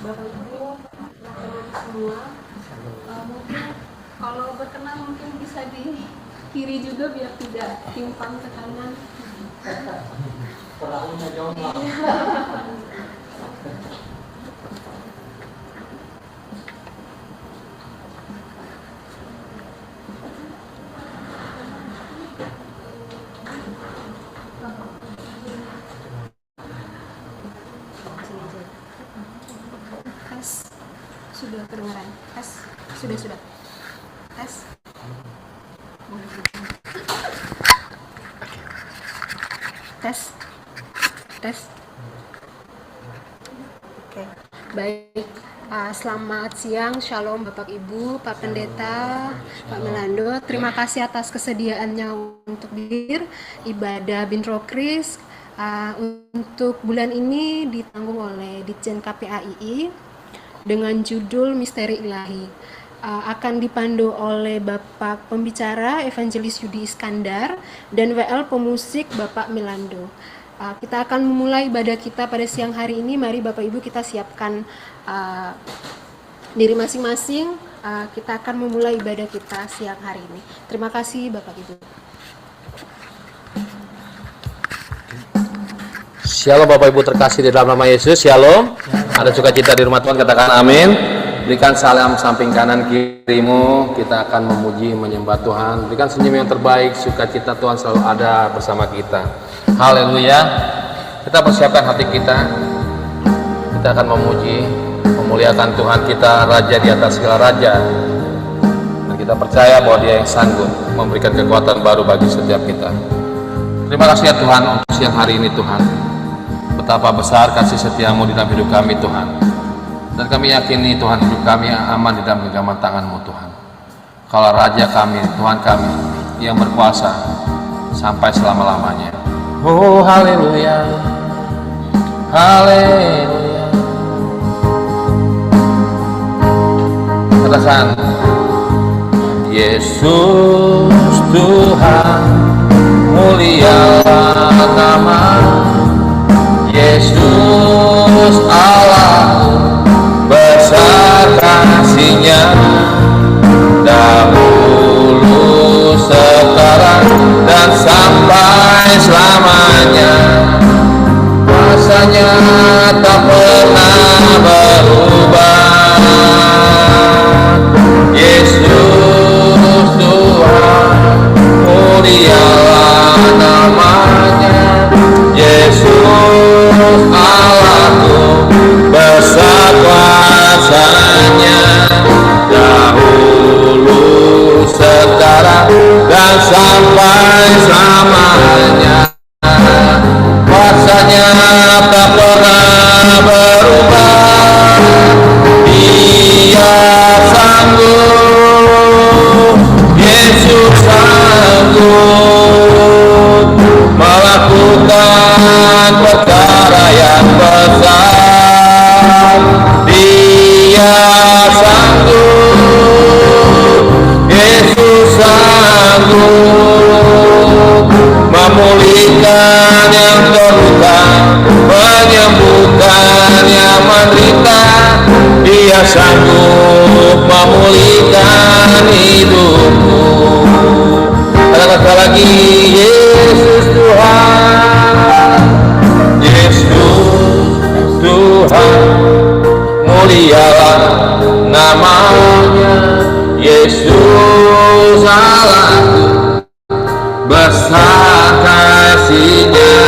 Bapak Ibu, teman-teman semua, mungkin kalau berkenan mungkin bisa di kiri juga biar tidak timpang ke kanan. Sudah kedengaran? Tes. Sudah. Tes. Tes. Oke. Baik. Selamat siang, Shalom Bapak Ibu, Pak Pendeta, Pak Melando. Terima kasih atas kesediaannya untuk hadir ibadah Bintro Kris. Untuk bulan ini ditanggung oleh Ditjen KPAII dengan judul Misteri Ilahi. Akan dipandu oleh Bapak Pembicara Evangelis Yudi Iskandar dan WL Pemusik Bapak Melando. Kita akan memulai ibadah kita pada siang hari ini. Mari Bapak Ibu kita siapkan diri masing-masing. Kita akan memulai ibadah kita siang hari ini. Terima kasih Bapak Ibu. Shalom Bapak Ibu terkasih di dalam nama Yesus. Shalom. Ada sukacita di rumah Tuhan, katakan amin. Berikan salam samping kanan kirimu. Kita akan memuji menyembah Tuhan. Berikan senyum yang terbaik. Sukacita Tuhan selalu ada bersama kita. Haleluya. Kita persiapkan hati kita. Kita akan memuji, memuliakan Tuhan kita, Raja di atas segala raja. Dan kita percaya bahwa Dia yang sanggup memberikan kekuatan baru bagi setiap kita. Terima kasih ya Tuhan untuk siang hari ini Tuhan. Betapa besar kasih setiamu di dalam hidup kami Tuhan. Dan kami yakini Tuhan hidup kami aman di dalam genggaman tangan-Mu Tuhan. Kalau Raja kami, Tuhan kami yang berkuasa sampai selama-lamanya. Oh haleluya, haleluya. Katakan Yesus Tuhan, mulialah nama Yesus Allah, besar kasih-Nya dahulu, sekarang, dan sampai selamanya. Kuasa-Nya tak pernah berubah. Yesus Tuhan, mulialah namanya. Yesus Allahku, besar kuasa-Nya dahulu, sekarang, dan sampai selamanya. Kuasa-Nya tak pernah berubah. Dia sanggup, Yesus sanggup melakukan perkara yang besar. Dia sanggup, Yesus sanggup memulihkan yang terluka, menyembuhkan yang menderita. Dia sanggup memulihkan hidupmu. Kata lagi, Yesus Tuhan, Yesus Tuhan, mulialah namanya. Yesus Allahku, besar kasih-Nya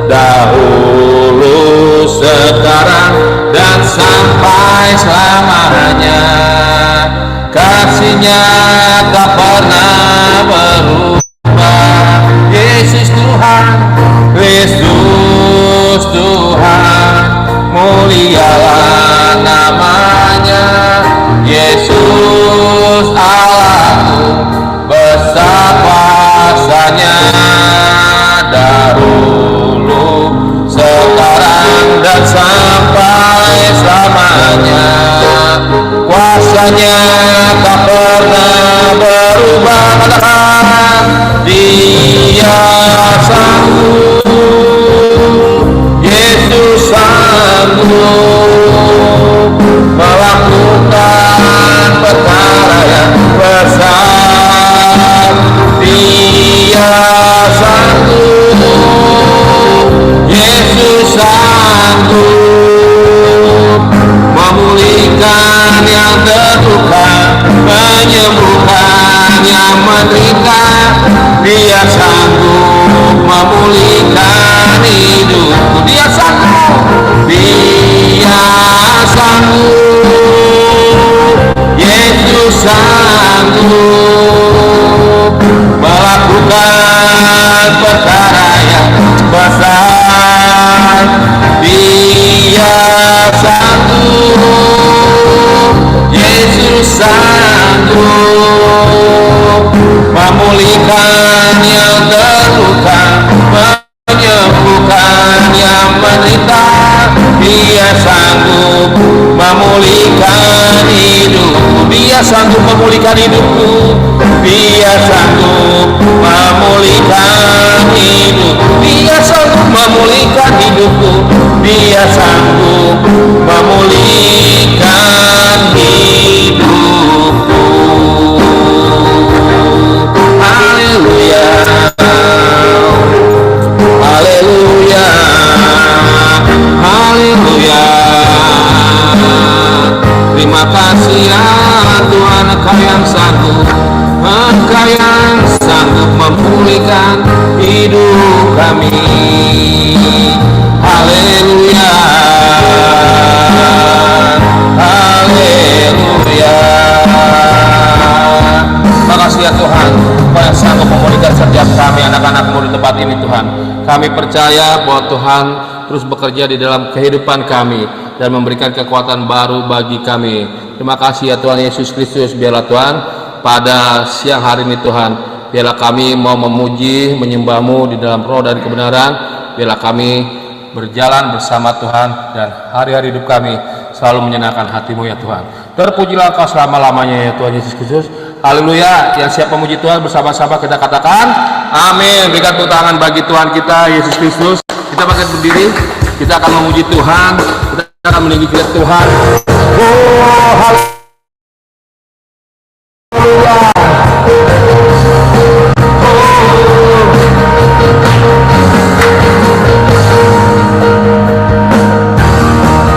dahulu, sekarang, dan sampai selamanya. Kasih-Nya tak pernah berubah. Yesus Tuhan, Yesus Tuhan, mulialah namanya. Yesus Allahku, besar kuasa-Nya dahulu, sekarang, dan sampai selamanya. Kuasa-Nya tak pernah bukan perkara yang besar. Dia sanggup, Yesus sanggup memulihkan yang terluka, menyembuhkan yang menderita. Dia sanggup memulihkan hidupku. Dia sanggup memulihkan hidupku. Dia sanggup memulihkan hidupku. Dia sanggup memulihkan hidupku. Dia sanggup memulihkan hidupku. Haleluya, haleluya, haleluya. Terima kasih ya Tuhan, Engkau yang sanggup, Engkau yang sanggup memulihkan hidup kami. Haleluya, haleluya. Makasih ya Tuhan, Engkau yang sanggup memulihkan setiap kami, anak-anak-Mu di tempat ini Tuhan. Kami percaya bahwa Tuhan terus bekerja di dalam kehidupan kami dan memberikan kekuatan baru bagi kami. Terima kasih ya Tuhan Yesus Kristus. Biarlah Tuhan pada siang hari ini Tuhan, biarlah kami mau memuji, menyembah-Mu di dalam roh dan kebenaran. Biarlah kami berjalan bersama Tuhan dan hari-hari hidup kami selalu menyenangkan hati-Mu ya Tuhan. Terpujilah Engkau selama-lamanya ya Tuhan Yesus Kristus. Haleluya. Yang siap memuji Tuhan bersama-sama kita katakan amin. Berikan tepuk tangan bagi Tuhan kita Yesus Kristus. Kita bangkit berdiri, kita akan memuji Tuhan, kita akan meninggikan Tuhan. Oh, haleluya.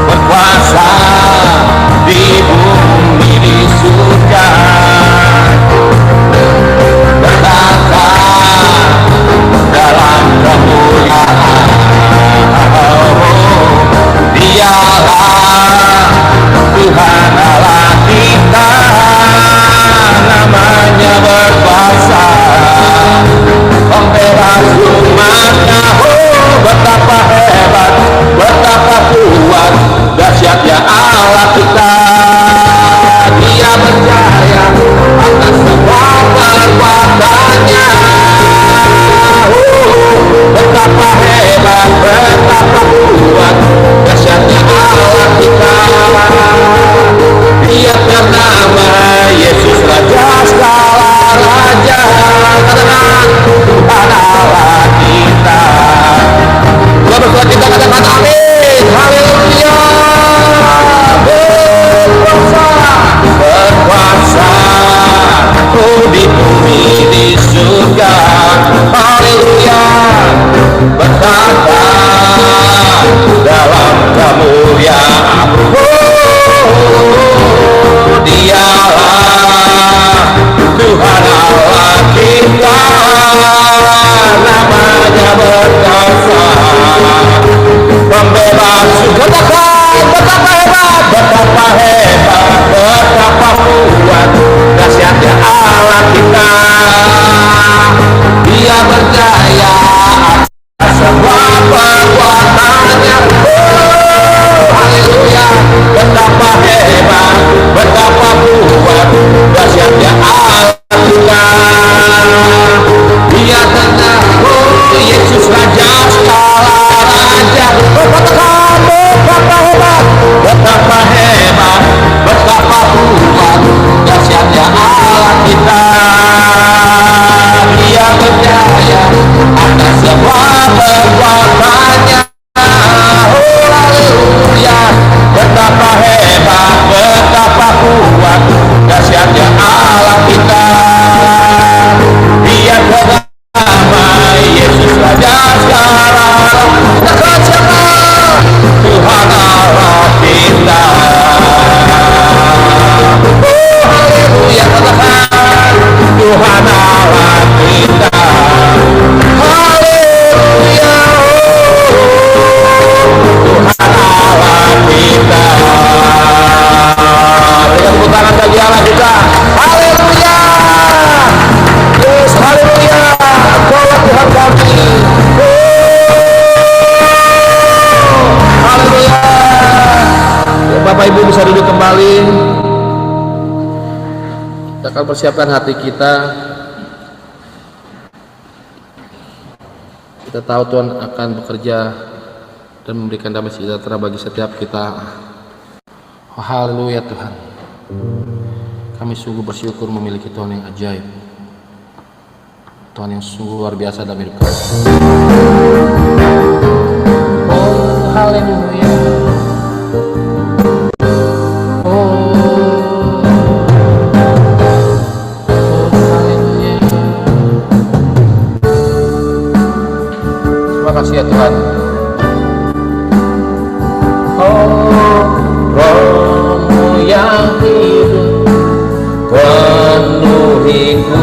Berkuasa di bumi di surga, bertata dalam kemuliaan. Dialah Tuhan Allah kita, namanya berkuasa, pembebas umatnya. Oh, betapa hebat, betapa kuat, dahsyatnya Allah kita. Dia berjaya atas semua perbuatannya. Betapa hebat, betapa kuat, dahsyatnya Allah kita. Dia bernama Yesus, Raja segala raja. Katakan Tuhan Allah kita. Kalau bersuara kita katakan amin. Haleluya. Berkuasa, oh di bumi di surga. Haleluya. Bertata dalam kemuliaan. Oh, Dialah Tuhan Allah kita, namanya berkuasa, pembebas. Katakan betapa hebat, betapa hebat, betapa kuat, dahsyatnya Allah kita. Dia berjaya atas semua perbuatannya. Haleluya. Betapa hebat, betapa kuat, dahsyatnya Allah kita. Dia tenang, oh Yesus Raja segala raja. Katakan betapa hebat, betapa hebat, betapa kuat, dahsyatnya Allah kita. Dia berjaya atas semua perbuatannya. Haleluya. Betapa hebat, betapa kuat, dahsyatnya Allah kita. Dia bernama Yesus, Raja segala raja. Tuhan Allah kita. Haleluya. Katakan Tuhan Allah kita. Haleluya. persiapkan hati kita. Kita tahu Tuhan akan bekerja dan memberikan damai sejahtera bagi setiap kita. Oh, haleluya Tuhan. Kami sungguh bersyukur memiliki Tuhan yang ajaib, Tuhan yang sungguh luar biasa dalam hidup kami. Oh, haleluya. Terima kasih ya Tuhan. Oh, Roh-Mu yang hidup penuhiku,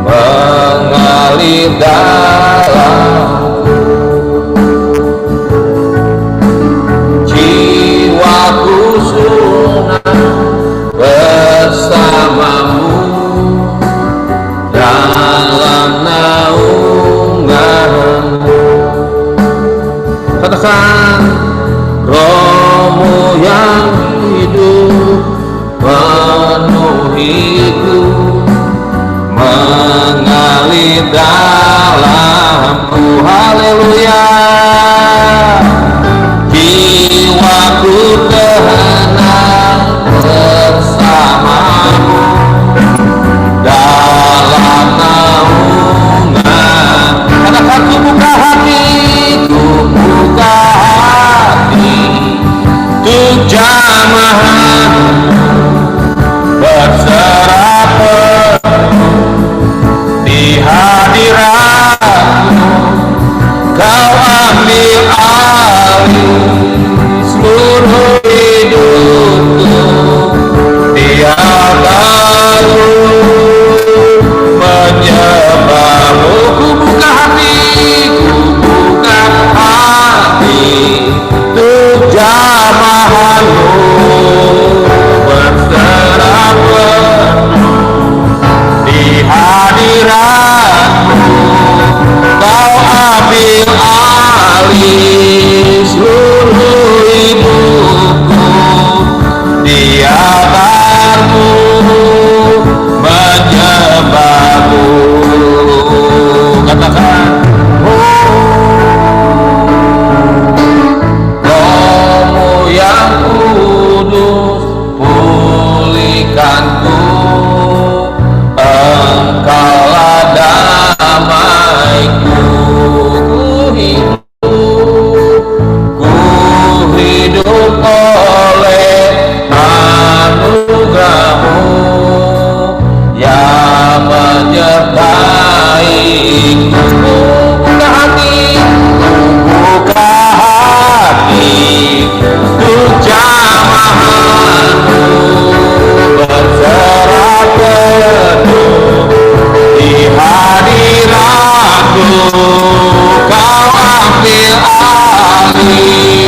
mengalir dalamku, jiwaku senang bersamamu dalam naunganmu. Katakan, Roh-Mu yang hidup penuhiku, mengalir dalamku. Haleluya. Jiwaku tenang bersamamu dalam naungan. Katakan, ku buka hati, ku buka hati untuk jamaah berserah di hadiratmu. Kau ambil alih seluruh hidupku, di altarmu menyembahmu. Ku buka hati, ku buka hati untuk jamahanmu berserah di hadiratmu. Kau ambil alih seluruh hidupku, di altarmu menyembahmu. Katakan, Roh-Mu yang kudus pulihkanku, Engkaulah damaiku. Ku hidup oleh anugerah-Mu yang menyertaiku. Buka hati, buka hati untuk jamaah-Mu berserah penuh di hadiratku. Kau ambil alih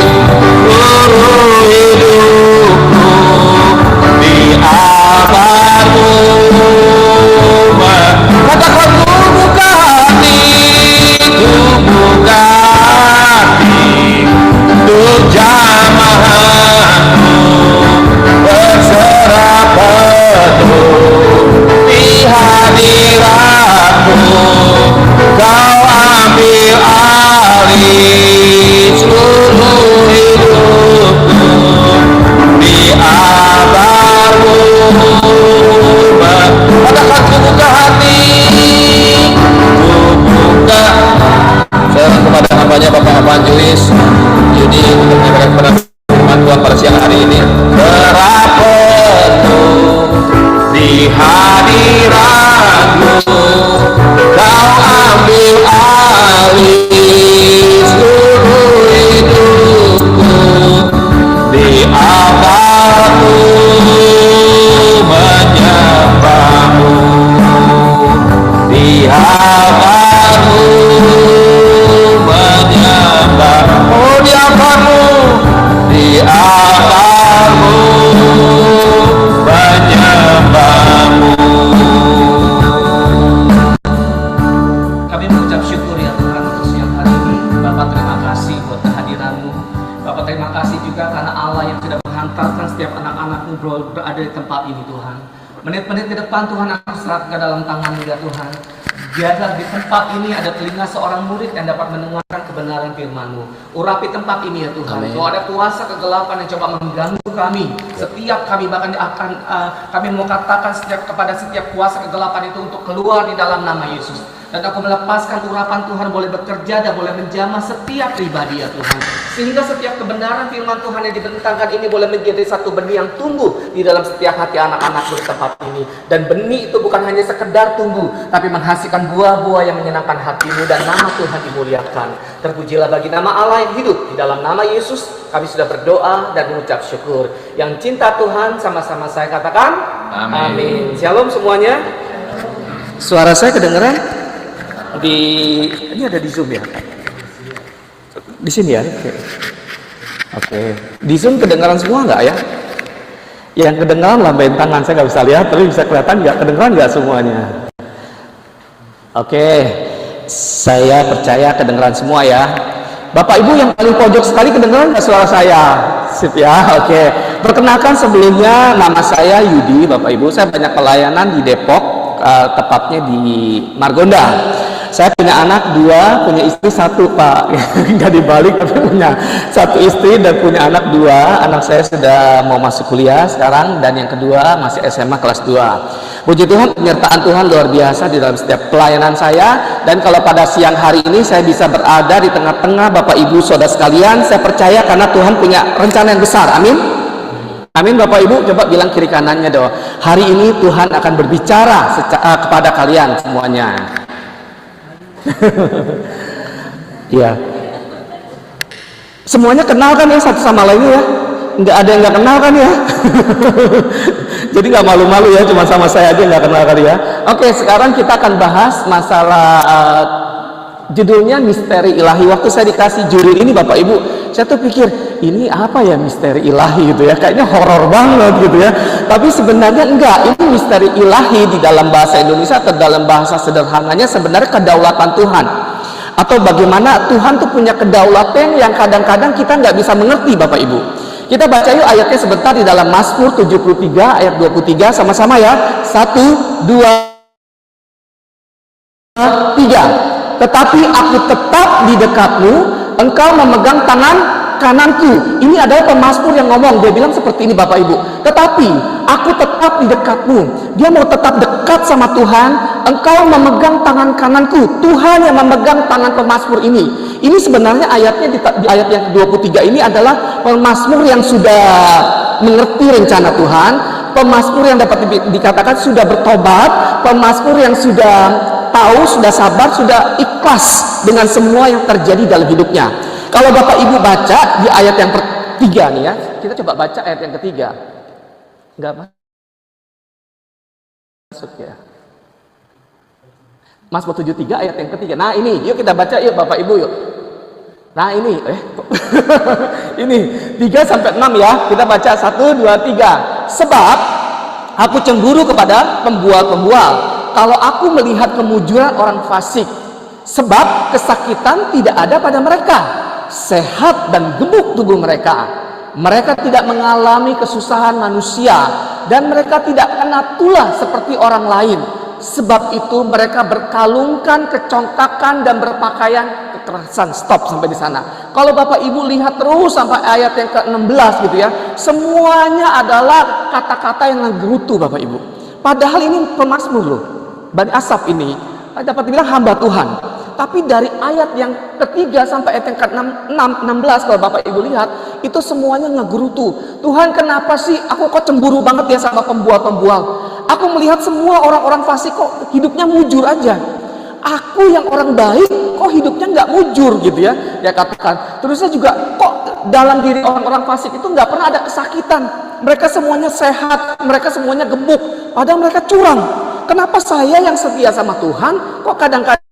seluruh hidupku, di altarmu. Katakan, ku buka hati, ku buka hati untuk jamaah-Mu berserah penuh di hadiratmu. Kau ambil alih seluruh hidupku, di altarmu. Katakan, ku buka hati, ku buka. Serahkan kepada hambanya Bapak Evangelis Yudi untuk menyampaikan firman Tuhan pada siang hari ini. Berapa penuh di hadiratmu, Kau ambil alih seluruh hidupku, di altarmu menyembahmu, di altarmu menyembah. Oh, di altarmu, di altarmu menyembahmu. Kami mengucap syukur ya Tuhan untuk siang hari ini. Bapak, terima kasih buat kehadiran-Mu. Bapak, terima kasih juga karena Allah yang sudah menghantarkan setiap anak-anak-Mu berada di tempat ini Tuhan. Menit-menit ke depan Tuhan aku serahkan ke dalam tangan-Mu ya Tuhan. Biarlah di tempat ini ada telinga seorang murid yang dapat mendengarkan kebenaran firman-Mu. Urapi tempat ini ya Tuhan. Amin. Kalau ada kuasa kegelapan yang coba mengganggu kami, setiap kami bahkan akan kami mau katakan kepada setiap kuasa kegelapan itu untuk keluar di dalam nama Yesus. Dan aku melepaskan urapan Tuhan boleh bekerja dan boleh menjamah setiap pribadi ya Tuhan. Sehingga setiap kebenaran firman Tuhan yang dibentangkan ini boleh menjadi satu benih yang tumbuh di dalam setiap hati anak-anak di tempat ini. Dan benih itu bukan hanya sekedar tumbuh, tapi menghasilkan buah-buah yang menyenangkan hatimu dan nama Tuhan dimuliakan. Terpujilah bagi nama Allah yang hidup. Di dalam nama Yesus kami sudah berdoa dan mengucap syukur. Yang cinta Tuhan sama-sama saya katakan amin. Shalom semuanya. Suara saya kedengeran? Ini ada di Zoom ya? Di sini ya? Oke. Di Zoom kedengaran semua nggak ya? Yang kedengaran lambain tangan, saya nggak bisa lihat, tapi bisa kelihatan nggak kedengaran nggak semuanya? Oke. Saya percaya kedengaran semua ya. Bapak Ibu yang paling pojok sekali kedengaran nggak suara saya? Sip ya, oke. Perkenalkan sebelumnya nama saya Yudi, Bapak Ibu. Saya banyak pelayanan di Depok, tepatnya di Margonda. Saya punya anak 2, punya istri 1 Pak. Nggak dibalik, tapi punya 1 istri dan punya anak 2. Anak saya sudah mau masuk kuliah sekarang, dan yang kedua masih SMA kelas 2. Puji Tuhan, penyertaan Tuhan luar biasa di dalam setiap pelayanan saya. Dan kalau pada siang hari ini saya bisa berada di tengah-tengah Bapak Ibu saudara sekalian, saya percaya karena Tuhan punya rencana yang besar. Amin. Amin Bapak Ibu, coba bilang kiri kanannya doa. Hari ini Tuhan akan berbicara kepada kalian semuanya. Iya. Semuanya kenal kan ya satu sama lainnya ya? Nggak ada yang nggak kenal kan ya? Jadi nggak malu-malu ya, cuma sama saya aja nggak kenal kali ya. Oke, sekarang kita akan bahas masalah judulnya misteri ilahi. Waktu saya dikasih judul ini Bapak Ibu, saya tuh pikir ini apa ya misteri ilahi gitu ya, kayaknya horor banget gitu ya. Tapi sebenarnya enggak, ini misteri ilahi di dalam bahasa Indonesia atau dalam bahasa sederhananya sebenarnya kedaulatan Tuhan. Atau bagaimana Tuhan tuh punya kedaulatan yang kadang-kadang kita nggak bisa mengerti Bapak Ibu. Kita baca yuk ayatnya sebentar di dalam Mazmur 73 ayat 23 sama-sama ya. 1, 2, 3. Tetapi aku tetap di dekatmu, engkau memegang tangan kananku. Ini adalah pemazmur yang ngomong. Dia bilang seperti ini Bapak Ibu. Tetapi aku tetap di dekatmu. Dia mau tetap dekat sama Tuhan. Engkau memegang tangan kananku. Tuhan yang memegang tangan pemazmur ini. Ini sebenarnya ayatnya di ayat yang 23 ini adalah pemazmur yang sudah mengerti rencana Tuhan. Pemazmur yang dapat dikatakan sudah bertobat. Pemazmur yang sudah tahu, sudah sabar, sudah ikhlas dengan semua yang terjadi dalam hidupnya. Kalau Bapak Ibu baca di ayat yang ketiga nih ya, kita coba baca ayat yang ketiga. Enggak masuk ya. Mazmur 73 ayat yang ketiga. Nah ini, yuk kita baca yuk Bapak Ibu yuk. Nah ini, ini 3-6 ya. Kita baca 1, 2, 3. Sebab aku cemburu kepada pembual-pembual. Kalau aku melihat kemujuran orang fasik, sebab kesakitan tidak ada pada mereka, sehat dan gemuk tubuh mereka. Mereka tidak mengalami kesusahan manusia, dan mereka tidak kena tulah seperti orang lain. Sebab itu mereka berkalungkan kecongkakan dan berpakaian kekerasan. Stop sampai di sana. Kalau Bapak Ibu lihat terus sampai ayat yang ke-16 gitu ya, semuanya adalah kata-kata yang menggerutu Bapak Ibu. Padahal ini pemazmur loh. Bani Asaf ini dapat dibilang hamba Tuhan. Tapi dari ayat yang ketiga sampai ayat yang ke-16 kalau Bapak Ibu lihat, itu semuanya ngegerutu. Tuhan kenapa sih aku kok cemburu banget ya sama pembual-pembual? Aku melihat semua orang-orang fasik kok hidupnya mujur aja. Aku yang orang baik kok hidupnya nggak mujur gitu ya. Dia katakan. Terusnya juga kok dalam diri orang-orang fasik itu nggak pernah ada kesakitan. Mereka semuanya sehat, mereka semuanya gemuk. Padahal mereka curang. Kenapa saya yang setia sama Tuhan kok kadang-kadang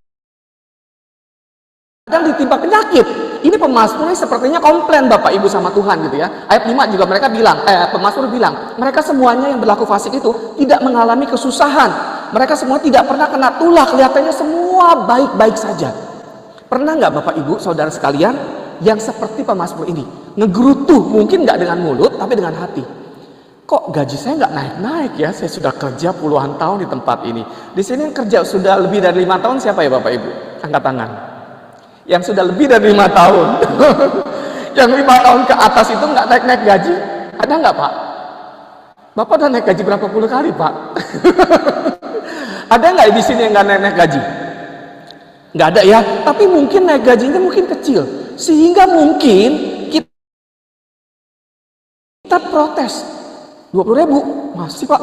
ditimpa penyakit? Ini pemazmurnya sepertinya komplain Bapak Ibu sama Tuhan gitu ya. Ayat 5 juga mereka bilang, pemazmur bilang, mereka semuanya yang berlaku fasik itu tidak mengalami kesusahan. Mereka semua tidak pernah kena tulah, kelihatannya semua baik-baik saja. Pernah nggak Bapak Ibu, saudara sekalian, yang seperti pemazmur ini? Ngegerutu, mungkin nggak dengan mulut, tapi dengan hati. kok gaji saya nggak naik-naik ya? Saya sudah kerja puluhan tahun di tempat ini. Di sini yang kerja sudah lebih dari 5 tahun siapa ya Bapak Ibu? Angkat tangan. Yang sudah lebih dari 5 tahun. Yang 5 tahun ke atas itu nggak naik-naik gaji. Ada nggak Pak? Bapak udah naik gaji berapa puluh kali Pak? Ada nggak di sini yang nggak naik-naik gaji? Nggak ada ya. Tapi mungkin naik gajinya mungkin kecil. Sehingga mungkin kita protes. 20.000 masih Pak?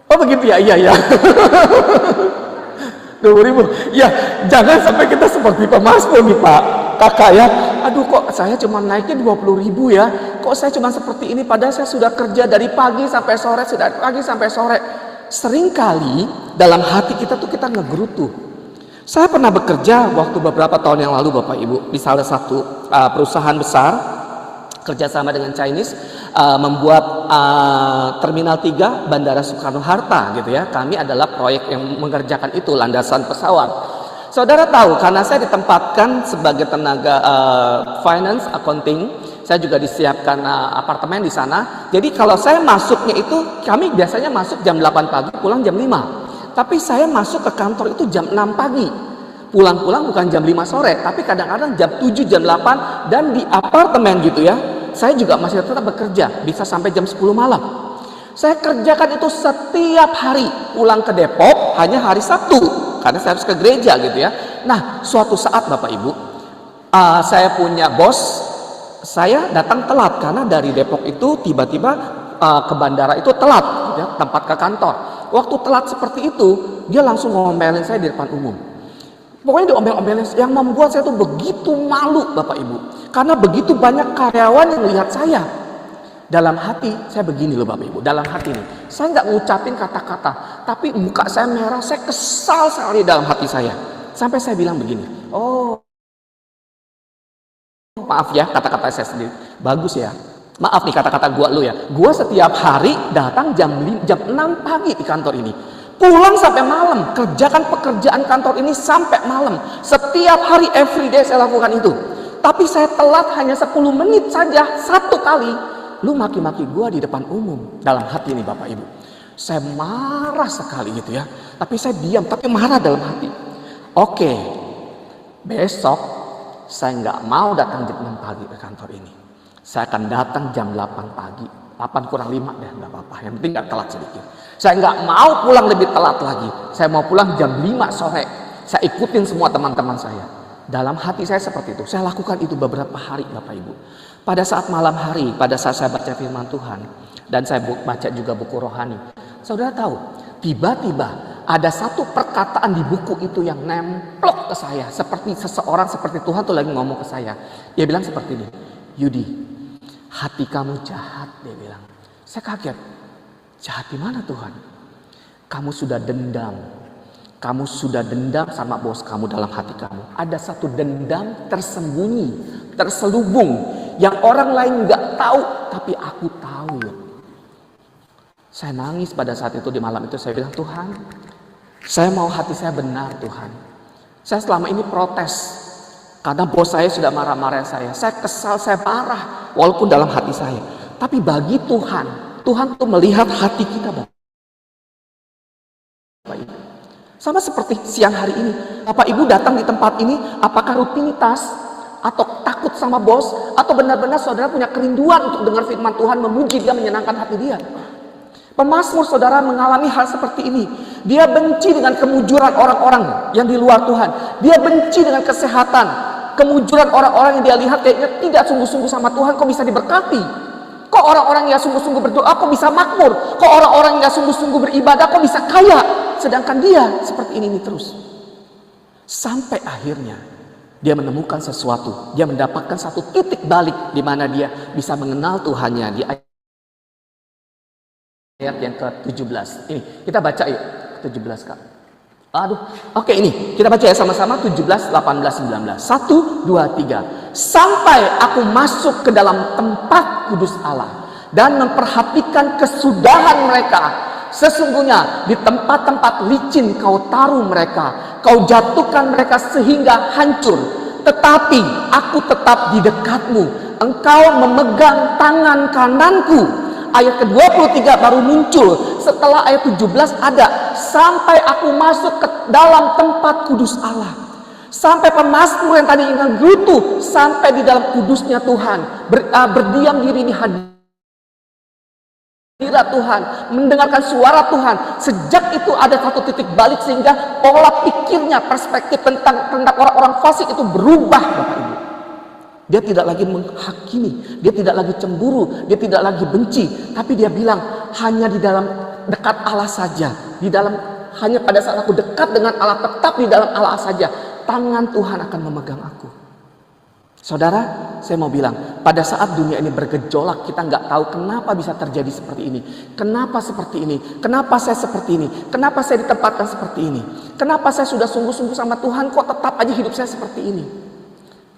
Oh begitu ya, iya. 20.000, ya jangan sampai kita seperti pemasmur nih Pak, kakak ya. Aduh kok saya cuma naiknya 20.000 ya, kok saya cuma seperti ini padahal saya sudah kerja dari pagi sampai sore, Seringkali dalam hati kita tuh kita ngegerutu. Saya pernah bekerja waktu beberapa tahun yang lalu Bapak Ibu di salah satu perusahaan besar kerjasama dengan Chinese, membuat Terminal 3 Bandara Soekarno-Hatta gitu ya. Kami adalah proyek yang mengerjakan itu, landasan pesawat. Saudara tahu, karena saya ditempatkan sebagai tenaga finance, accounting, saya juga disiapkan apartemen di sana. Jadi kalau saya masuknya itu, kami biasanya masuk jam 8 pagi, pulang jam 5. Tapi saya masuk ke kantor itu jam 6 pagi. Pulang-pulang bukan jam 5 sore, tapi kadang-kadang jam 7, jam 8, dan di apartemen gitu ya. Saya juga masih tetap bekerja, bisa sampai jam 10 malam. Saya kerjakan itu setiap hari, pulang ke Depok hanya hari Sabtu, karena saya harus ke gereja gitu ya. Nah, suatu saat Bapak Ibu, saya punya bos, saya datang telat, karena dari Depok itu tiba-tiba ke bandara itu telat, gitu ya, tempat ke kantor. Waktu telat seperti itu, dia langsung ngomelin saya di depan umum. Pokoknya diombel-ombelin yang membuat saya tuh begitu malu Bapak Ibu. Karena begitu banyak karyawan yang melihat saya. Dalam hati saya begini loh Bapak Ibu. Dalam hati nih, saya nggak ngucapin kata-kata, tapi muka saya merah, saya kesal sekali dalam hati saya. Sampai saya bilang begini, oh maaf ya kata-kata saya sendiri. Bagus ya. Maaf nih kata-kata gua lu ya. Gua setiap hari datang jam 6 pagi di kantor ini. Pulang sampai malam, kerjakan pekerjaan kantor ini sampai malam. Setiap hari, everyday saya lakukan itu. Tapi saya telat hanya 10 menit saja, satu kali. Lu maki-maki gua di depan umum. Dalam hati ini Bapak Ibu. Saya marah sekali gitu ya. Tapi saya diam, tapi marah dalam hati. Oke, besok saya nggak mau datang jam 6 pagi ke kantor ini. Saya akan datang jam 8 pagi. 8 kurang 5 deh, nggak apa-apa. Yang penting nggak telat sedikit. Saya nggak mau pulang lebih telat lagi. Saya mau pulang jam 5 sore. Saya ikutin semua teman-teman saya. Dalam hati saya seperti itu. Saya lakukan itu beberapa hari Bapak Ibu. Pada saat malam hari, pada saat saya baca firman Tuhan. Dan saya baca juga buku rohani. Saudara tahu, tiba-tiba ada satu perkataan di buku itu yang nemplok ke saya. Seperti seseorang, seperti Tuhan tuh lagi ngomong ke saya. Dia bilang seperti ini. Yudi, hati kamu jahat, dia bilang. Saya kaget. Jahat di mana Tuhan? Kamu sudah dendam. Kamu sudah dendam sama bos kamu dalam hati kamu. Ada satu dendam tersembunyi, terselubung, yang orang lain nggak tahu, tapi aku tahu. Saya nangis pada saat itu, di malam itu saya bilang, Tuhan, saya mau hati saya benar Tuhan. Saya selama ini protes. Karena bos saya sudah marah-marah saya. Saya kesal, saya marah. Walaupun dalam hati saya. Tapi bagi Tuhan, Tuhan tuh melihat hati kita Bapak Ibu. Sama seperti siang hari ini. Bapak Ibu datang di tempat ini, apakah rutinitas? Atau takut sama bos? Atau benar-benar saudara punya kerinduan untuk dengar firman Tuhan, memuji dia, menyenangkan hati dia? Pemazmur saudara mengalami hal seperti ini. Dia benci dengan kemujuran orang-orang yang di luar Tuhan. Dia benci dengan kesehatan. Kemujuran orang-orang yang dia lihat kayaknya tidak sungguh-sungguh sama Tuhan, kok bisa diberkati? Kok orang-orang yang sungguh-sungguh berdoa kok bisa makmur? Kok orang-orang yang sungguh-sungguh beribadah kok bisa kaya? Sedangkan dia seperti ini terus. Sampai akhirnya dia menemukan sesuatu. Dia mendapatkan satu titik balik di mana dia bisa mengenal Tuhannya di ayat yang ke-17. Ini kita baca yuk, 17 Kak. Aduh, oke ini kita baca ya sama-sama 17, 18, 19. 1, 2, 3. Sampai aku masuk ke dalam tempat kudus Allah dan memperhatikan kesudahan mereka. Sesungguhnya di tempat-tempat licin kau taruh mereka, kau jatuhkan mereka sehingga hancur. Tetapi aku tetap di dekatmu. Engkau memegang tangan kananku. ayat ke-23 baru muncul. Setelah ayat 17 ada, sampai aku masuk ke dalam tempat kudus Allah. Sampai pemazmur yang tadi ingin gerutu, sampai di dalam kudusnya Tuhan, berdiam diri di hadirat Tuhan, mendengarkan suara Tuhan. Sejak itu ada satu titik balik sehingga pola pikirnya, perspektif tentang orang-orang fasik itu berubah, Bapak Ibu. Dia tidak lagi menghakimi, dia tidak lagi cemburu, dia tidak lagi benci, tapi dia bilang hanya di dalam dekat Allah saja, hanya pada saat aku dekat dengan Allah, tetap di dalam Allah saja, tangan Tuhan akan memegang aku. Saudara, saya mau bilang, pada saat dunia ini bergejolak, kita nggak tahu kenapa bisa terjadi seperti ini. Kenapa seperti ini? Kenapa saya seperti ini? Kenapa saya ditempatkan seperti ini? Kenapa saya sudah sungguh-sungguh sama Tuhan, kok tetap aja hidup saya seperti ini?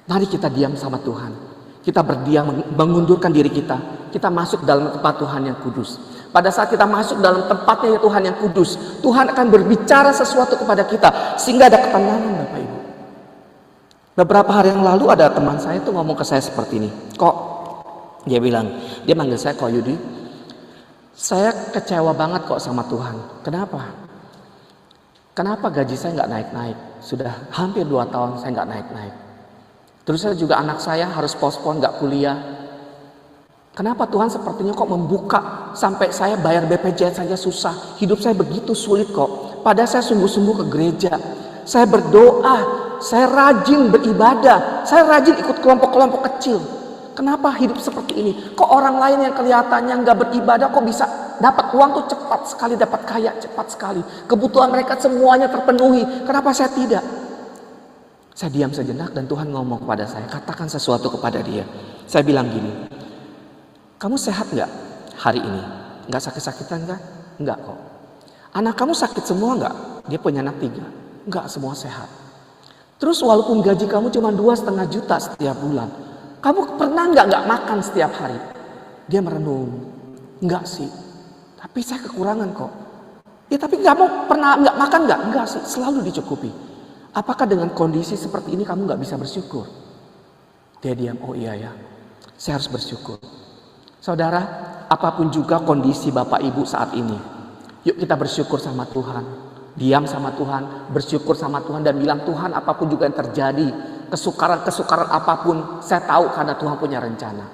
Mari kita diam sama Tuhan. Kita berdiam, mengundurkan diri kita. Kita masuk dalam tempat Tuhan yang kudus. Pada saat kita masuk dalam tempatnya Tuhan yang kudus, Tuhan akan berbicara sesuatu kepada kita, sehingga ada ketenangan, Bapak Ibu. Beberapa hari yang lalu ada teman saya tuh ngomong ke saya seperti ini. Kok? Dia bilang, dia manggil saya, Kok Yudi, saya kecewa banget kok sama Tuhan. Kenapa? Kenapa gaji saya nggak naik-naik? Sudah hampir 2 tahun saya nggak naik-naik. Terus saya juga anak saya harus pospon nggak kuliah. Kenapa Tuhan sepertinya kok membuka sampai saya bayar BPJS saja susah. Hidup saya begitu sulit kok. Padahal saya sungguh-sungguh ke gereja. Saya berdoa, saya rajin beribadah, saya rajin ikut kelompok-kelompok kecil. Kenapa hidup seperti ini? Kok orang lain yang kelihatannya nggak beribadah kok bisa dapat uang tuh cepat sekali, dapat kaya cepat sekali. Kebutuhan mereka semuanya terpenuhi. Kenapa saya tidak? Saya diam sejenak dan Tuhan ngomong kepada saya, katakan sesuatu kepada dia. Saya bilang gini, kamu sehat nggak hari ini? Nggak sakit-sakitan kan? Nggak kok. Anak kamu sakit semua nggak? Dia punya anak 3. Nggak, semua sehat. Terus walaupun gaji kamu cuma 2,5 juta setiap bulan, kamu pernah nggak makan setiap hari? Dia merenung, nggak sih. Tapi saya kekurangan kok. Ya tapi kamu pernah nggak makan nggak? Nggak sih, selalu dicukupi. Apakah dengan kondisi seperti ini kamu nggak bisa bersyukur? Dia diam, oh iya ya, saya harus bersyukur. Saudara, apapun juga kondisi Bapak Ibu saat ini, yuk kita bersyukur sama Tuhan. Diam sama Tuhan, bersyukur sama Tuhan dan bilang, Tuhan apapun juga yang terjadi, kesukaran apapun, saya tahu karena Tuhan punya rencana.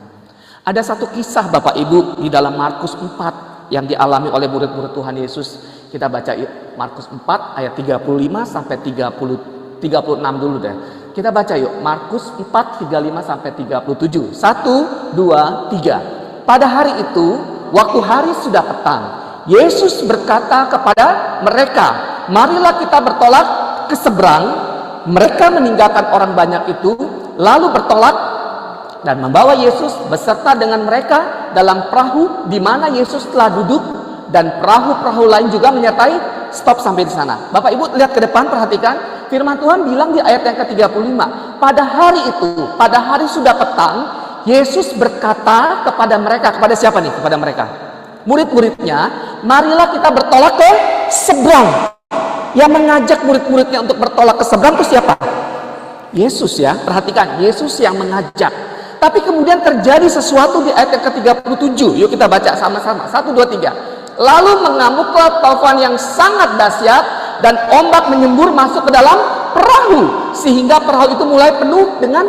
Ada satu kisah Bapak Ibu di dalam Markus 4 yang dialami oleh murid-murid Tuhan Yesus. Kita baca yuk Markus 4 ayat 35 sampai 36 dulu deh. Kita baca yuk Markus 4 35 sampai 37. 1 2 3. Pada hari itu, waktu hari sudah petang, Yesus berkata kepada mereka, marilah kita bertolak ke seberang. Mereka meninggalkan orang banyak itu, lalu bertolak dan membawa Yesus beserta dengan mereka dalam perahu di mana Yesus telah duduk, dan perahu-perahu lain juga menyertai. Stop sampai di sana. Bapak Ibu lihat ke depan, perhatikan. Firman Tuhan bilang di ayat yang ke-35. Pada hari itu, pada hari sudah petang, Yesus berkata kepada mereka. Kepada siapa nih? Kepada mereka. Murid-muridnya, marilah kita bertolak ke seberang. Yang mengajak murid-muridnya untuk bertolak ke seberang itu siapa? Yesus ya. Perhatikan, Yesus yang mengajak. Tapi kemudian terjadi sesuatu di ayat yang ke-37. Yuk kita baca sama-sama. 1, 2, 3. Lalu mengamuklah taufan yang sangat dahsyat dan ombak menyembur masuk ke dalam perahu sehingga perahu itu mulai penuh dengan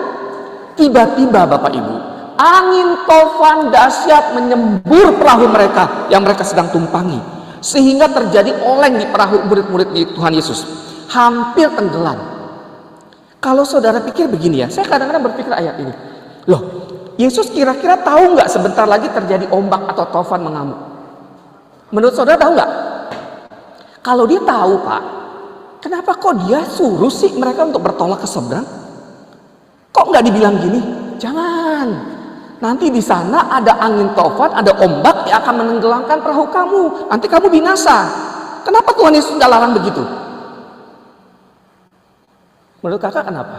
tiba-tiba Bapak Ibu angin taufan dahsyat menyembur perahu mereka yang mereka sedang tumpangi sehingga terjadi oleng di perahu murid-murid Tuhan Yesus, hampir tenggelam. Kalau saudara pikir begini ya, saya kadang-kadang berpikir ayat ini, loh Yesus kira-kira tahu nggak sebentar lagi terjadi ombak atau taufan mengamuk? Menurut saudara tahu nggak? Kalau dia tahu Pak, kenapa kok dia suruh sih mereka untuk bertolak ke seberang? Kok nggak dibilang gini? Jangan, nanti di sana ada angin taufan, ada ombak yang akan menenggelamkan perahu kamu. Nanti kamu binasa. Kenapa Tuhan Yesus nggak larang begitu? Menurut kakak kenapa?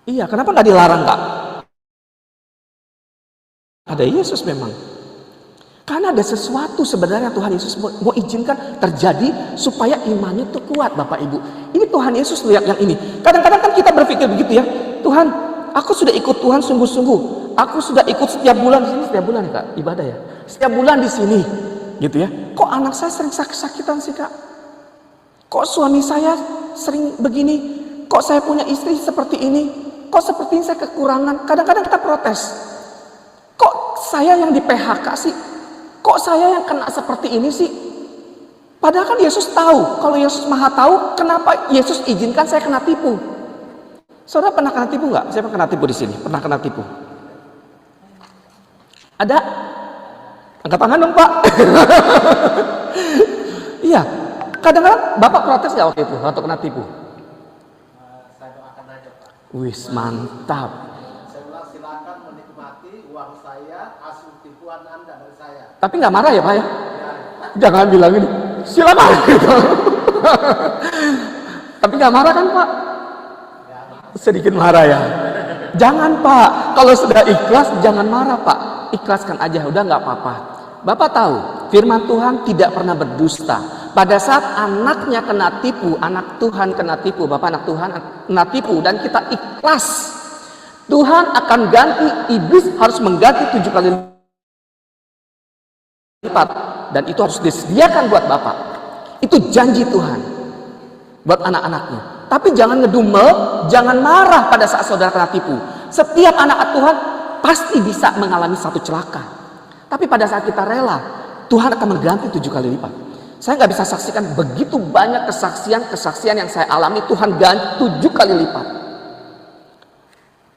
Iya, kenapa nggak dilarang Kak? Ada Yesus memang. Karena ada sesuatu sebenarnya Tuhan Yesus mau izinkan terjadi supaya imannya itu kuat Bapak Ibu. Ini Tuhan Yesus lihat yang ini. Kadang-kadang kan kita berpikir begitu ya. Tuhan, aku sudah ikut Tuhan sungguh-sungguh. Aku sudah ikut setiap bulan di sini, setiap bulan Kak, ibadah ya. Setiap bulan di sini, gitu ya. Kok anak saya sering sakit-sakitan sih Kak? Kok suami saya sering begini? Kok saya punya istri seperti ini? Kok seperti ini saya kekurangan? Kadang-kadang kita protes. Kok saya yang di PHK sih? Kok saya yang kena seperti ini sih? Padahal kan Yesus tahu. Kalau Yesus Maha tahu, kenapa Yesus izinkan saya kena tipu? Saudara pernah kena tipu nggak? Siapa kena tipu di sini? Pernah kena tipu? Ada? Angkat tangan dong Pak. Iya. Kadang-kadang Bapak protes nggak waktu itu waktu kena tipu? Saya doakan aja Pak. Wis mantap. Saya bilang silakan menikmati uang saya, hasil tipuan Anda dari saya. Tapi nggak marah ya Pak ya? Jangan bilang ini. Silakan. Gitu. Tapi nggak marah kan Pak? Sedikit marah ya. Jangan Pak. Kalau sudah ikhlas jangan marah Pak. Ikhlaskan aja, udah nggak apa-apa. Bapak tahu, firman Tuhan tidak pernah berdusta. Pada saat anaknya kena tipu, anak Tuhan kena tipu, Bapak anak Tuhan kena tipu, dan kita ikhlas, Tuhan akan ganti. Iblis harus mengganti 7 kali lipat, dan itu harus disediakan buat Bapak. Itu janji Tuhan buat anak-anaknya. Tapi jangan ngedumel, jangan marah pada saat saudara kena tipu. Setiap anak Tuhan pasti bisa mengalami satu celaka. Tapi pada saat kita rela, Tuhan akan mengganti 7 kali lipat. Saya nggak bisa saksikan begitu banyak kesaksian yang saya alami, Tuhan ganti 7 kali lipat.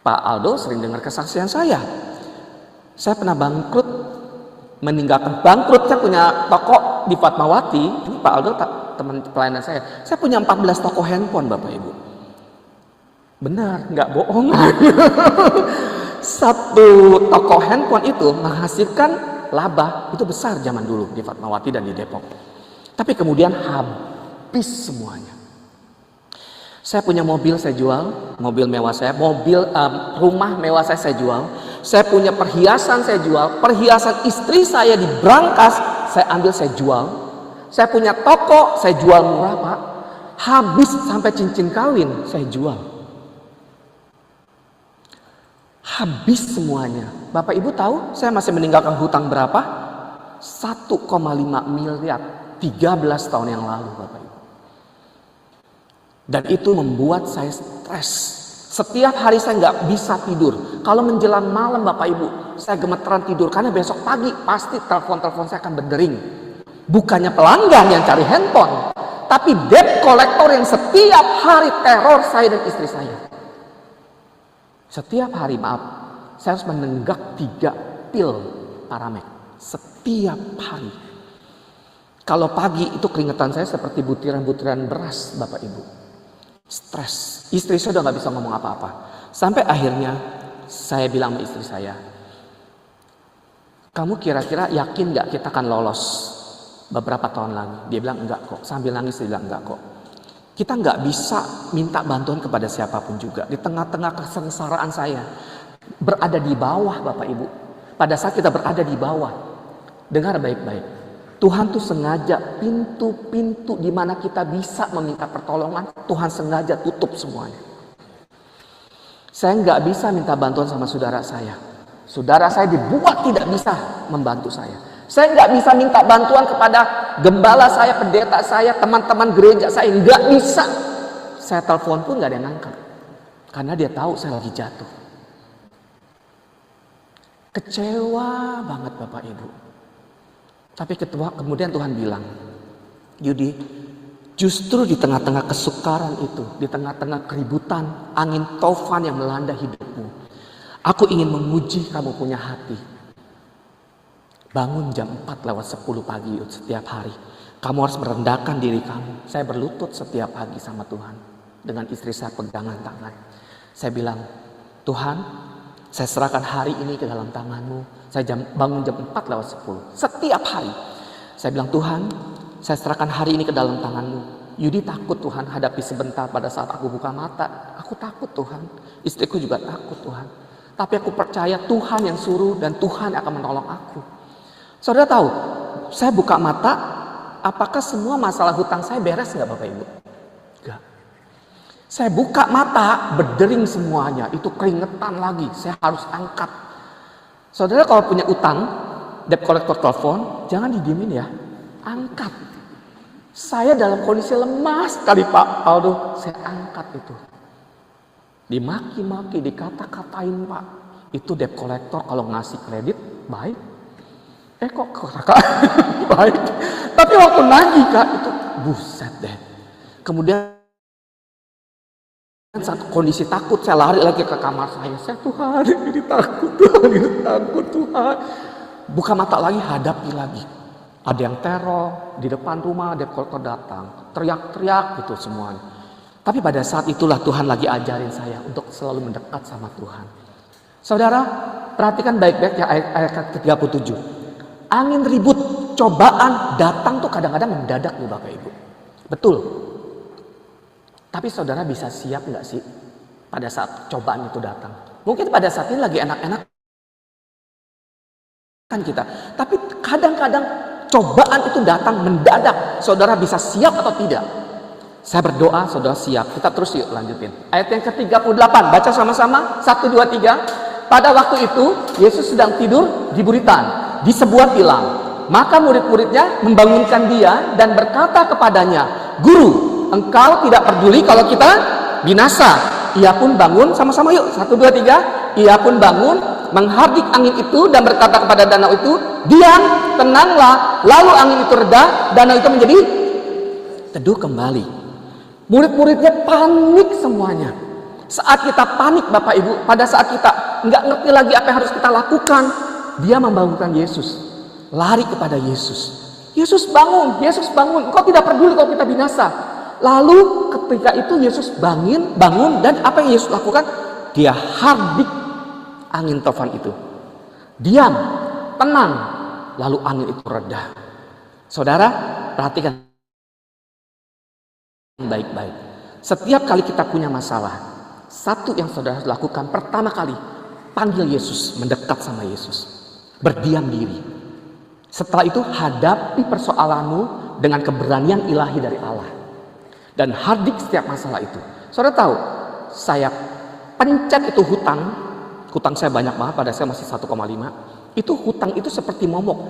Pak Aldo sering dengar kesaksian saya. Saya pernah bangkrut, meninggalkan bangkrut. Saya punya toko di Fatmawati. Ini Pak Aldo teman pelayanan saya. Saya punya 14 toko handphone Bapak Ibu. Benar, nggak bohong. Satu toko handphone itu menghasilkan laba itu besar zaman dulu di Fatmawati dan di Depok. Tapi kemudian habis semuanya. Saya punya mobil saya jual, mobil mewah saya, rumah mewah saya jual. Saya punya perhiasan saya jual, perhiasan istri saya di brankas saya ambil saya jual. Saya punya toko saya jual murah Pak. Habis sampai cincin kawin saya jual. Habis semuanya. Bapak Ibu tahu saya masih meninggalkan hutang berapa? 1,5 miliar 13 tahun yang lalu Bapak Ibu. Dan itu membuat saya stres. Setiap hari saya nggak bisa tidur. Kalau menjelang malam Bapak Ibu, saya gemeteran tidur. Karena besok pagi pasti telepon saya akan berdering. Bukannya pelanggan yang cari handphone, tapi debt collector yang setiap hari teror saya dan istri saya. Setiap hari saya harus menenggak 3 pil Paramek. Setiap hari. Kalau pagi itu keringetan saya seperti butiran-butiran beras Bapak Ibu. Stres. Istri saya udah gak bisa ngomong apa-apa. Sampai akhirnya saya bilang sama istri saya, kamu kira-kira yakin gak kita akan lolos beberapa tahun lagi? Dia bilang enggak kok. Sambil nangis dia bilang enggak kok. Kita nggak bisa minta bantuan kepada siapapun juga. Di tengah-tengah kesengsaraan saya, berada di bawah Bapak Ibu. Pada saat kita berada di bawah, dengar baik-baik. Tuhan tuh sengaja pintu-pintu di mana kita bisa meminta pertolongan, Tuhan sengaja tutup semuanya. Saya nggak bisa minta bantuan sama saudara saya. Saudara saya dibuat tidak bisa membantu saya. Saya nggak bisa minta bantuan kepada gembala saya, pendeta saya, teman-teman gereja saya. Nggak bisa. Saya telepon pun nggak ada yang angkat. Karena dia tahu saya lagi jatuh. Kecewa banget Bapak Ibu. Tapi kemudian Tuhan bilang, Yudi, justru di tengah-tengah kesukaran itu, di tengah-tengah keributan, angin taufan yang melanda hidupmu, aku ingin menguji kamu punya hati. Bangun jam 4:10 pagi setiap hari. Kamu harus merendahkan diri kamu. Saya berlutut setiap pagi sama Tuhan. Dengan istri saya pegangan tangan. Saya bilang, Tuhan, saya serahkan hari ini ke dalam tangan-Mu. Saya bangun jam 4:10. Setiap hari. Saya bilang, Tuhan, saya serahkan hari ini ke dalam tangan-Mu. Yudi takut Tuhan hadapi sebentar pada saat aku buka mata. Aku takut Tuhan. Istriku juga takut Tuhan. Tapi aku percaya Tuhan yang suruh dan Tuhan akan menolong aku. Saudara tahu, saya buka mata, apakah semua masalah hutang saya beres nggak Bapak Ibu? Enggak. Saya buka mata, berdering semuanya. Itu keringetan lagi, saya harus angkat. Saudara kalau punya utang, debt collector telepon, jangan didiemin ya. Angkat. Saya dalam kondisi lemas sekali Pak Aldo, saya angkat itu. Dimaki-maki, dikata-katain Pak. Itu debt collector kalau ngasih kredit, baik. Kok kakak baik. Tapi waktu nagih Kak, itu buset deh. Kemudian saat kondisi takut, saya lari lagi ke kamar saya. Tuhan, ini takut Tuhan, ini takut Tuhan. Buka mata lagi, hadapi lagi. Ada yang teror, di depan rumah debt collector datang. Teriak-teriak gitu semuanya. Tapi pada saat itulah Tuhan lagi ajarin saya untuk selalu mendekat sama Tuhan. Saudara, perhatikan baik-baik ya ayat ke-37. Angin ribut, cobaan datang tuh kadang-kadang mendadak nih Bapak Ibu. Betul. Tapi saudara bisa siap nggak sih pada saat cobaan itu datang? Mungkin pada saat ini lagi enak-enak kan kita. Tapi kadang-kadang cobaan itu datang mendadak. Saudara bisa siap atau tidak? Saya berdoa saudara siap. Kita terus yuk lanjutin. Ayat yang ke-38. Baca sama-sama. 1, 2, 3. Pada waktu itu Yesus sedang tidur di buritan di sebuah tilam. Maka murid-muridnya membangunkan dia dan berkata kepadanya, Guru, engkau tidak peduli kalau kita binasa. Ia pun bangun, sama-sama yuk, 1, 2, 3. Ia pun bangun, menghardik angin itu dan berkata kepada danau itu, diam, tenanglah. Lalu angin itu reda, danau itu menjadi teduh kembali. Murid-muridnya panik semuanya. Saat kita panik Bapak Ibu, pada saat kita nggak ngerti lagi apa yang harus kita lakukan, dia membangunkan Yesus. Lari kepada Yesus. Yesus bangun, engkau tidak peduli kalau kita binasa. Lalu ketika itu Yesus bangun dan apa yang Yesus lakukan? Dia hardik angin taufan itu. Diam, tenang, lalu angin itu reda. Saudara, perhatikan baik-baik. Setiap kali kita punya masalah, satu yang saudara lakukan pertama kali, panggil Yesus, mendekat sama Yesus. Berdiam diri. Setelah itu hadapi persoalanmu dengan keberanian ilahi dari Allah. Dan hardik setiap masalah itu. Saudara tahu, saya pencet itu hutang saya banyak banget, pada saya masih 1,5. Itu hutang itu seperti momok.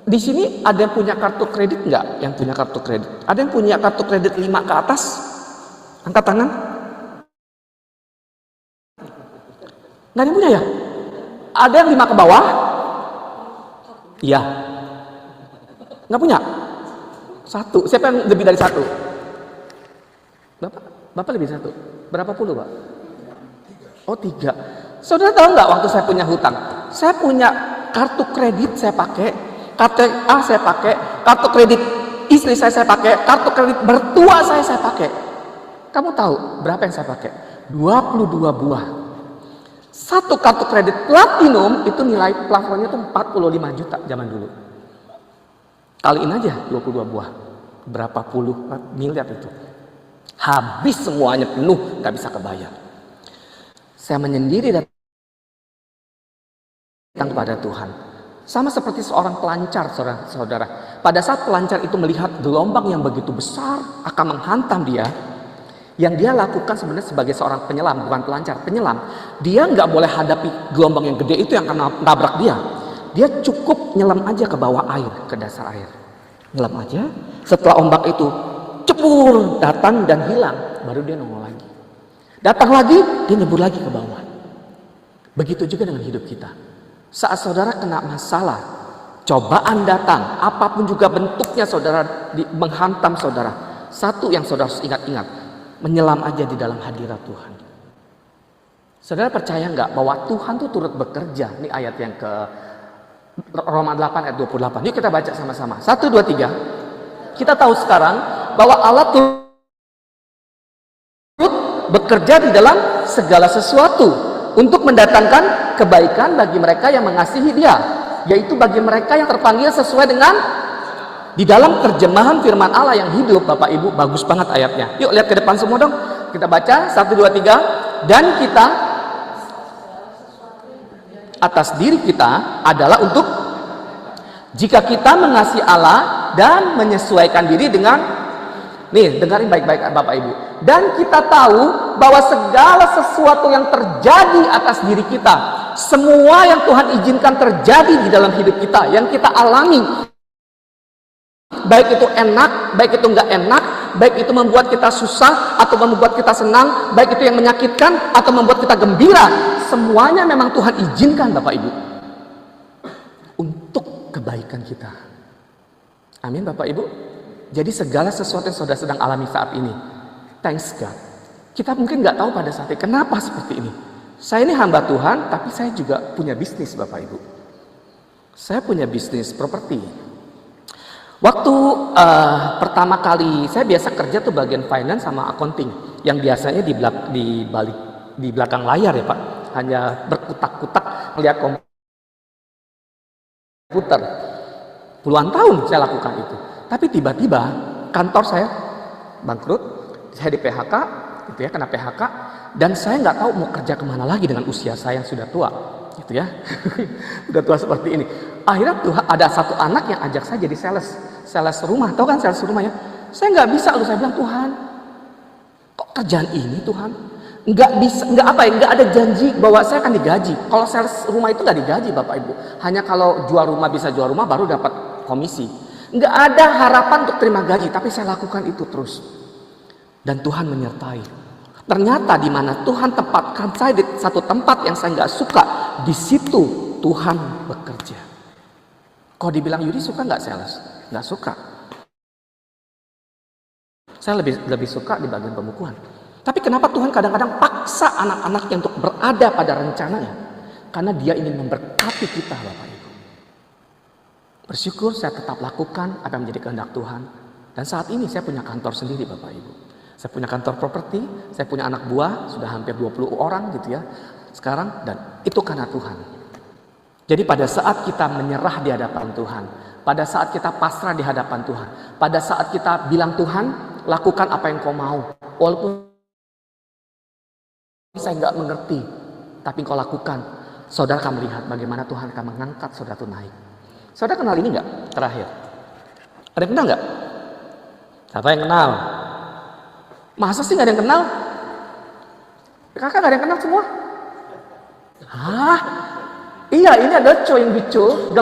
Di sini ada yang punya kartu kredit nggak? Yang punya kartu kredit. Ada yang punya kartu kredit 5 ke atas? Angkat tangan. Nggak ada yang punya ya? Ada yang 5 ke bawah? Iya. Nggak punya? 1. Siapa yang lebih dari 1? Bapak lebih 1. Berapa puluh, Pak? Oh, 3. Saudara tahu nggak waktu saya punya hutang? Saya punya kartu kredit saya pakai, KTA saya pakai, kartu kredit istri saya pakai, kartu kredit mertua saya pakai. Kamu tahu berapa yang saya pakai? 22 buah. Satu kartu kredit platinum itu nilai plafonnya tuh 45 juta zaman dulu. Kaliin aja 22 buah. Berapa puluh miliar itu. Habis semuanya penuh, nggak bisa kebayar. Saya menyendiri datang kepada Tuhan. Sama seperti seorang pelancar, saudara. Pada saat pelancar itu melihat gelombang yang begitu besar akan menghantam dia, yang dia lakukan sebenarnya sebagai seorang penyelam, bukan pelancar, penyelam. Dia nggak boleh hadapi gelombang yang gede itu yang akan nabrak dia. Dia cukup nyelam aja ke bawah air, ke dasar air. Nyelam aja, setelah ombak itu cebur, datang dan hilang, baru dia nongol lagi. Datang lagi, dia nyebur lagi ke bawah. Begitu juga dengan hidup kita. Saat saudara kena masalah, cobaan datang, apapun juga bentuknya saudara menghantam saudara. Satu yang saudara harus ingat-ingat, menyelam aja di dalam hadirat Tuhan. Saudara percaya nggak bahwa Tuhan tuh turut bekerja? Ini ayat yang ke Roma 8 ayat 28. Yuk kita baca sama-sama. 1, 2, 3. Kita tahu sekarang bahwa Allah turut bekerja di dalam segala sesuatu untuk mendatangkan kebaikan bagi mereka yang mengasihi Dia, yaitu bagi mereka yang terpanggil sesuai dengan di dalam terjemahan firman Allah yang hidup. Bapak Ibu, bagus banget ayatnya. Yuk lihat ke depan semua dong. Kita baca 1, 2, 3. Dan kita atas diri kita adalah untuk jika kita mengasihi Allah dan menyesuaikan diri dengan Nih, dengarin baik-baik Bapak Ibu. Dan kita tahu bahwa segala sesuatu yang terjadi atas diri kita, semua yang Tuhan izinkan terjadi di dalam hidup kita, yang kita alami, baik itu enak, baik itu enggak enak, baik itu membuat kita susah atau membuat kita senang, baik itu yang menyakitkan atau membuat kita gembira, semuanya memang Tuhan izinkan Bapak Ibu untuk kebaikan kita. Amin Bapak Ibu. Jadi segala sesuatu yang saudara sedang alami saat ini, thanks God. Kita mungkin nggak tahu pada saat itu kenapa seperti ini. Saya ini hamba Tuhan, tapi saya juga punya bisnis Bapak Ibu. Saya punya bisnis properti. Waktu pertama kali saya biasa kerja tuh bagian finance sama accounting, yang biasanya di belakang layar ya Pak, hanya berkutak-kutak melihat komputer. Puluhan tahun saya lakukan itu. Tapi tiba-tiba kantor saya bangkrut, saya di PHK, gitu ya, kena PHK, dan saya nggak tahu mau kerja kemana lagi dengan usia saya yang sudah tua, gitu ya, udah tua seperti ini. Akhirnya Tuhan ada satu anak yang ajak saya jadi sales rumah, tahu kan sales rumah ya? Saya nggak bisa, lalu saya bilang Tuhan, kok kerjaan ini Tuhan? Nggak bisa, nggak ada janji bahwa saya akan digaji. Kalau sales rumah itu nggak digaji Bapak Ibu, hanya kalau jual rumah bisa jual rumah baru dapat komisi. Nggak ada harapan untuk terima gaji, tapi saya lakukan itu terus. Dan Tuhan menyertai. Ternyata di mana Tuhan tempatkan saya di satu tempat yang saya nggak suka, di situ Tuhan bekerja. Kalau dibilang Yudi suka nggak sales? Nggak suka. Saya lebih suka di bagian pemukuan. Tapi kenapa Tuhan kadang-kadang paksa anak-anaknya untuk berada pada rencananya? Karena Dia ingin memberkati kita Bapak Ibu. Bersyukur saya tetap lakukan apa yang menjadi kehendak Tuhan. Dan saat ini saya punya kantor sendiri Bapak Ibu. Saya punya kantor properti, saya punya anak buah, sudah hampir 20 orang gitu ya. Sekarang, dan itu karena Tuhan. Jadi pada saat kita menyerah di hadapan Tuhan, pada saat kita pasrah di hadapan Tuhan, pada saat kita bilang Tuhan, lakukan apa yang kau mau. Walaupun saya nggak mengerti, tapi kau lakukan. Saudara akan melihat bagaimana Tuhan akan mengangkat saudara itu naik. Saudara kenal ini nggak? Terakhir. Ada yang kenal nggak? Siapa yang kenal? Masa sih nggak ada yang kenal? Kakak nggak ada yang kenal semua? Hah? Iya, ini adalah Choyonggicho,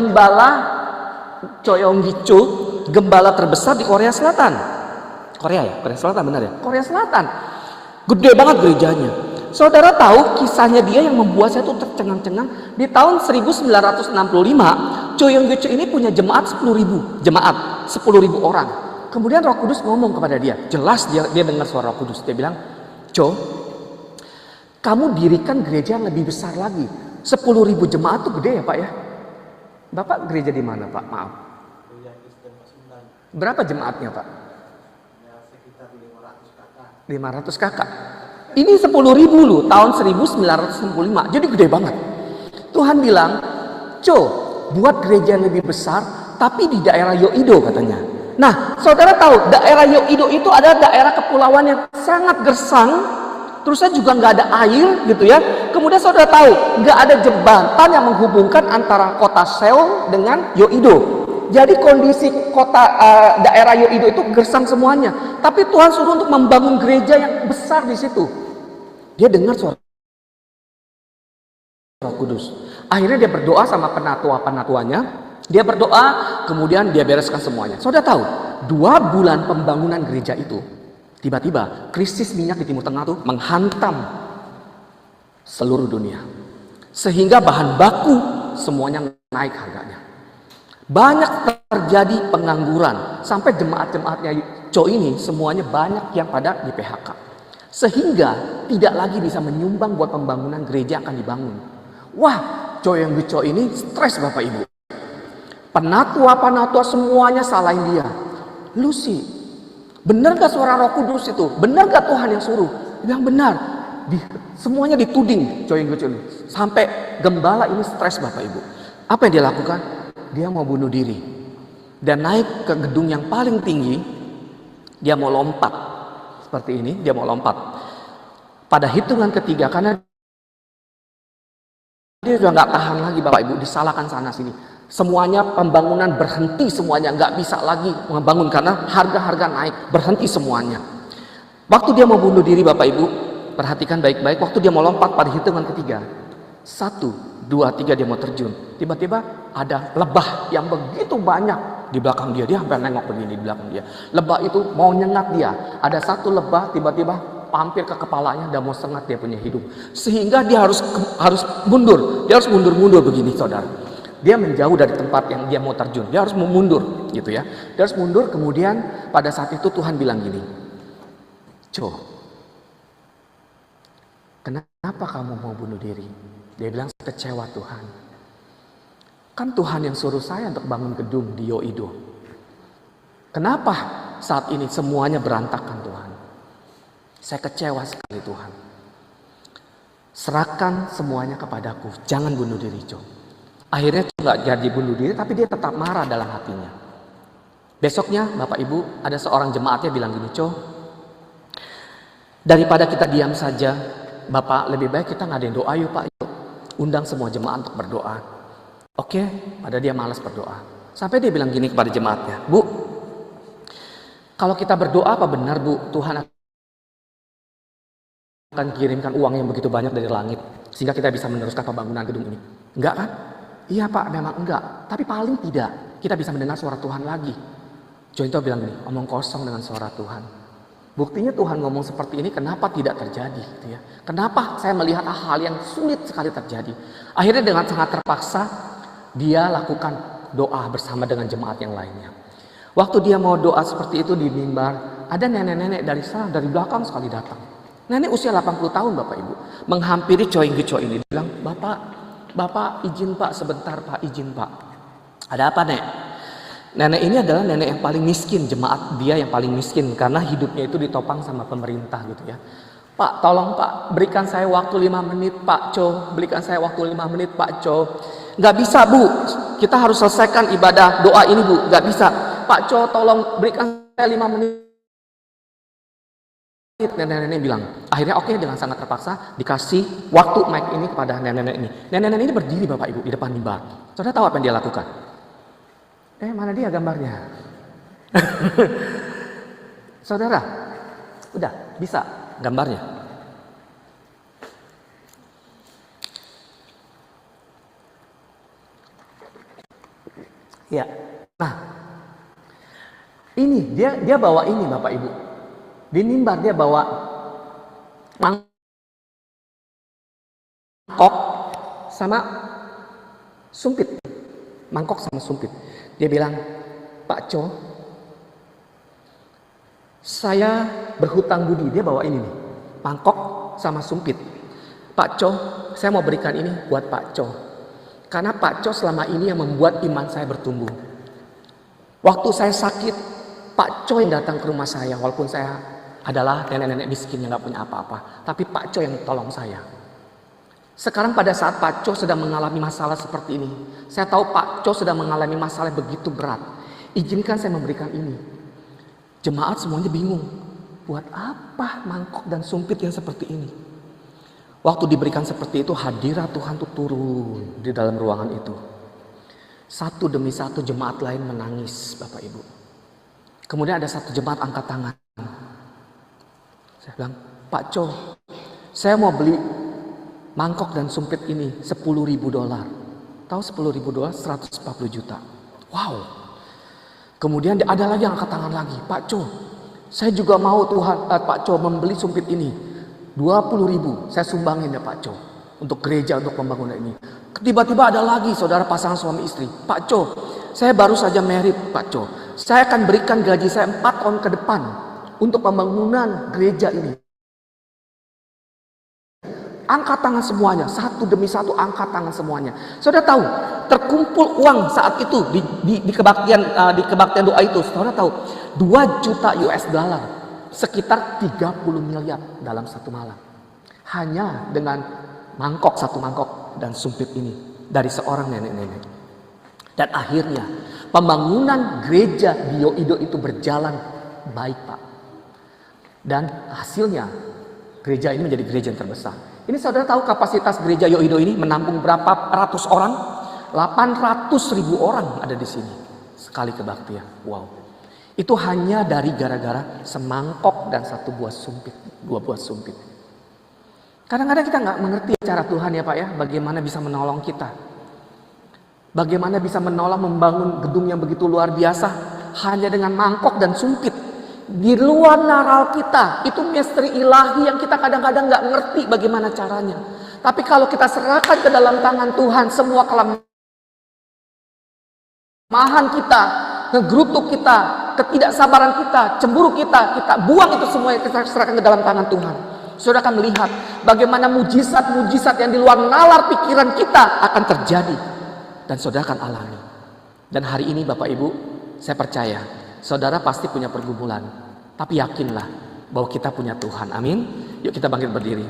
gembala terbesar di Korea Selatan. Korea Selatan benar ya? Korea Selatan. Gede banget gerejanya. Saudara tahu kisahnya dia yang membuat saya tuh tercengang-cengang. Di tahun 1965, Choyonggicho ini punya jemaat 10.000 orang. Kemudian Roh Kudus ngomong kepada dia, jelas dia dengar suara Roh Kudus. Dia bilang, Cho, kamu dirikan gereja yang lebih besar lagi. 10.000 jemaat tuh gede ya Pak ya? Bapak gereja di mana Pak? Maaf. Berapa jemaatnya Pak? Sekitar 500 kakak. 500 kakak. Ini 10.000 loh, tahun 1965. Jadi gede banget. Tuhan bilang, Cho, buat gereja yang lebih besar, tapi di daerah Yoido katanya. Nah, saudara tahu, daerah Yoido itu adalah daerah kepulauan yang sangat gersang. Terusnya juga nggak ada air gitu ya. Kemudian saudara tahu, nggak ada jembatan yang menghubungkan antara kota Seoul dengan Yoido. Jadi kondisi daerah Yoido itu gersang semuanya. Tapi Tuhan suruh untuk membangun gereja yang besar di situ. Dia dengar suara Roh Kudus. Akhirnya dia berdoa sama penatua-penatuanya. Dia berdoa, kemudian dia bereskan semuanya. Saudara tahu, 2 bulan pembangunan gereja itu, tiba-tiba krisis minyak di Timur Tengah itu menghantam seluruh dunia. Sehingga bahan baku semuanya naik harganya. Banyak terjadi pengangguran. Sampai jemaat-jemaatnya Cho ini semuanya banyak yang pada di PHK. Sehingga tidak lagi bisa menyumbang buat pembangunan gereja yang akan dibangun. Wah, Choyonggicho ini stres Bapak Ibu. Penatua semuanya salahin dia. Lu sih, benar gak suara Roh Kudus itu? Benar gak Tuhan yang suruh? Dia bilang benar. Semuanya dituding Choyonggicho ini. Sampai gembala ini stres Bapak Ibu. Apa yang dia lakukan? Dia mau bunuh diri. Dan naik ke gedung yang paling tinggi. Dia mau lompat. Seperti ini, dia mau lompat. Pada hitungan ketiga, karena dia sudah nggak tahan lagi Bapak Ibu, disalahkan sana sini. Semuanya pembangunan berhenti semuanya, nggak bisa lagi membangun karena harga-harga naik, berhenti semuanya. Waktu dia mau bunuh diri Bapak Ibu, perhatikan baik-baik, waktu dia mau lompat pada hitungan ketiga. 1, 2, 3 dia mau terjun. Tiba-tiba ada lebah yang begitu banyak di belakang dia. Dia hampir nengok begini di belakang dia. Lebah itu mau nyengat dia. Ada satu lebah tiba-tiba hampir ke kepalanya dan mau sengat dia punya hidup. Sehingga dia harus mundur. Dia harus mundur-mundur begini saudara. Dia menjauh dari tempat yang dia mau terjun. Dia harus mundur gitu ya. Dia harus mundur, kemudian pada saat itu Tuhan bilang gini. "Co, kenapa kamu mau bunuh diri?" Dia bilang, "Kecewa Tuhan. Kan Tuhan yang suruh saya untuk bangun gedung di Yoido. Kenapa saat ini semuanya berantakan Tuhan? Saya kecewa sekali Tuhan. Serahkan semuanya kepadaku. Jangan bunuh diri, Co." Akhirnya Co nggak jadi bunuh diri, tapi dia tetap marah dalam hatinya. Besoknya Bapak Ibu, ada seorang jemaatnya bilang gini, "Co, daripada kita diam saja, Bapak, lebih baik kita ngadain doa yuk Pak. Yuk. Undang semua jemaat untuk berdoa." Oke, pada dia malas berdoa. Sampai dia bilang gini kepada jemaatnya, "Bu, kalau kita berdoa apa benar Bu, Tuhan akan kirimkan uang yang begitu banyak dari langit sehingga kita bisa meneruskan pembangunan gedung ini?" Enggak kan? "Iya Pak, memang enggak. Tapi paling tidak kita bisa mendengar suara Tuhan lagi." Jointo bilang gini, "Omong kosong dengan suara Tuhan. Buktinya Tuhan ngomong seperti ini, kenapa tidak terjadi?" Gitu ya. Kenapa saya melihat hal yang sulit sekali terjadi? Akhirnya dengan sangat terpaksa dia lakukan doa bersama dengan jemaat yang lainnya. Waktu dia mau doa seperti itu di mimbar, ada nenek-nenek dari sana, dari belakang sekali datang. Nenek usia 80 tahun Bapak Ibu, menghampiri Coinggeco ini. Dia bilang, Bapak izin Pak sebentar Pak, izin Pak." "Ada apa Nek?" Nenek ini adalah nenek yang paling miskin, jemaat dia yang paling miskin karena hidupnya itu ditopang sama pemerintah gitu ya. "Pak, tolong Pak, berikan saya waktu 5 menit Pak Co, berikan saya waktu 5 menit Pak Co." "Nggak bisa Bu, kita harus selesaikan ibadah doa ini Bu, nggak bisa. Pak Co, tolong berikan saya 5 menit. Nenek-nenek bilang. Akhirnya oke, dengan sangat terpaksa dikasih waktu mic ini kepada nenek-nenek ini. Nenek-nenek ini berdiri Bapak Ibu di depan mimbar. Saudara tahu apa yang dia lakukan? Mana dia gambarnya? Saudara, udah bisa gambarnya. Ya, nah ini dia bawa ini Bapak Ibu. Di mimbar dia bawa mangkok sama sumpit. Mangkok sama sumpit. Dia bilang, "Pak Co, saya berhutang budi." Dia bawa ini nih, mangkok sama sumpit. "Pak Co, saya mau berikan ini buat Pak Co. Karena Pak Co selama ini yang membuat iman saya bertumbuh. Waktu saya sakit, Pak Co yang datang ke rumah saya, walaupun saya adalah nenek-nenek miskin yang gak punya apa-apa. Tapi Pak Co yang tolong saya. Sekarang pada saat Pak Co sedang mengalami masalah seperti ini, saya tahu Pak Co sedang mengalami masalah yang begitu berat. Izinkan saya memberikan ini." Jemaat semuanya bingung. Buat apa mangkok dan sumpit yang seperti ini? Waktu diberikan seperti itu, hadirat Tuhan tuh turun di dalam ruangan itu. Satu demi satu jemaat lain menangis Bapak Ibu. Kemudian ada satu jemaat angkat tangan. Saya bilang, "Pak Co, saya mau beli mangkok dan sumpit ini $10.000. Tahu $10.000? 140 juta. Wow. Kemudian ada lagi yang angkat tangan lagi. "Pak Co, saya juga mau Tuhan, Pak Co membeli sumpit ini. 20.000 saya sumbangin ya Pak Co. Untuk gereja, untuk pembangunan ini." Tiba-tiba ada lagi saudara pasangan suami istri. "Pak Co, saya baru saja married Pak Co. Saya akan berikan gaji saya 4 tahun ke depan untuk pembangunan gereja ini." Angkat tangan semuanya, satu demi satu angkat tangan semuanya. Saudara tahu, terkumpul uang saat itu di kebaktian doa itu. Saudara tahu, 2 juta US dollar, sekitar 30 miliar dalam satu malam. Hanya dengan satu mangkok dan sumpit ini dari seorang nenek-nenek. Dan akhirnya pembangunan gereja di Yoido itu berjalan baik Pak. Dan hasilnya gereja ini menjadi gereja yang terbesar. Ini saudara tahu kapasitas gereja Yoido ini menampung berapa ratus orang? 800.000 orang ada di sini sekali kebaktian. Wow. Itu hanya dari gara-gara semangkok dan dua buah sumpit. Kadang-kadang kita nggak mengerti cara Tuhan ya Pak ya, bagaimana bisa menolong kita. Bagaimana bisa menolong membangun gedung yang begitu luar biasa hanya dengan mangkok dan sumpit. Di luar naral kita, itu misteri ilahi yang kita kadang-kadang nggak ngerti bagaimana caranya. Tapi kalau kita serahkan ke dalam tangan Tuhan semua kelemahan kita, ngegerutuk kita, ketidaksabaran kita, cemburu kita buang itu semua, kita serahkan ke dalam tangan Tuhan. Saudara akan melihat bagaimana mujizat-mujizat yang di luar nalar pikiran kita akan terjadi. Dan saudara akan alami. Dan hari ini Bapak Ibu, saya percaya saudara pasti punya pergumulan. Tapi yakinlah bahwa kita punya Tuhan. Amin. Yuk kita bangkit berdiri.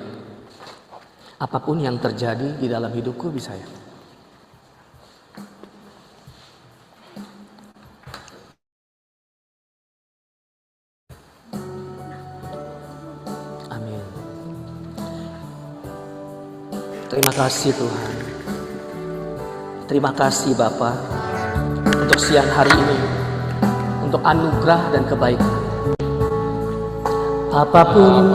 Apapun yang terjadi di dalam hidupku bisa ya. Amin. Terima kasih Tuhan. Terima kasih Bapa untuk siang hari ini, untuk anugerah dan kebaikan. Apapun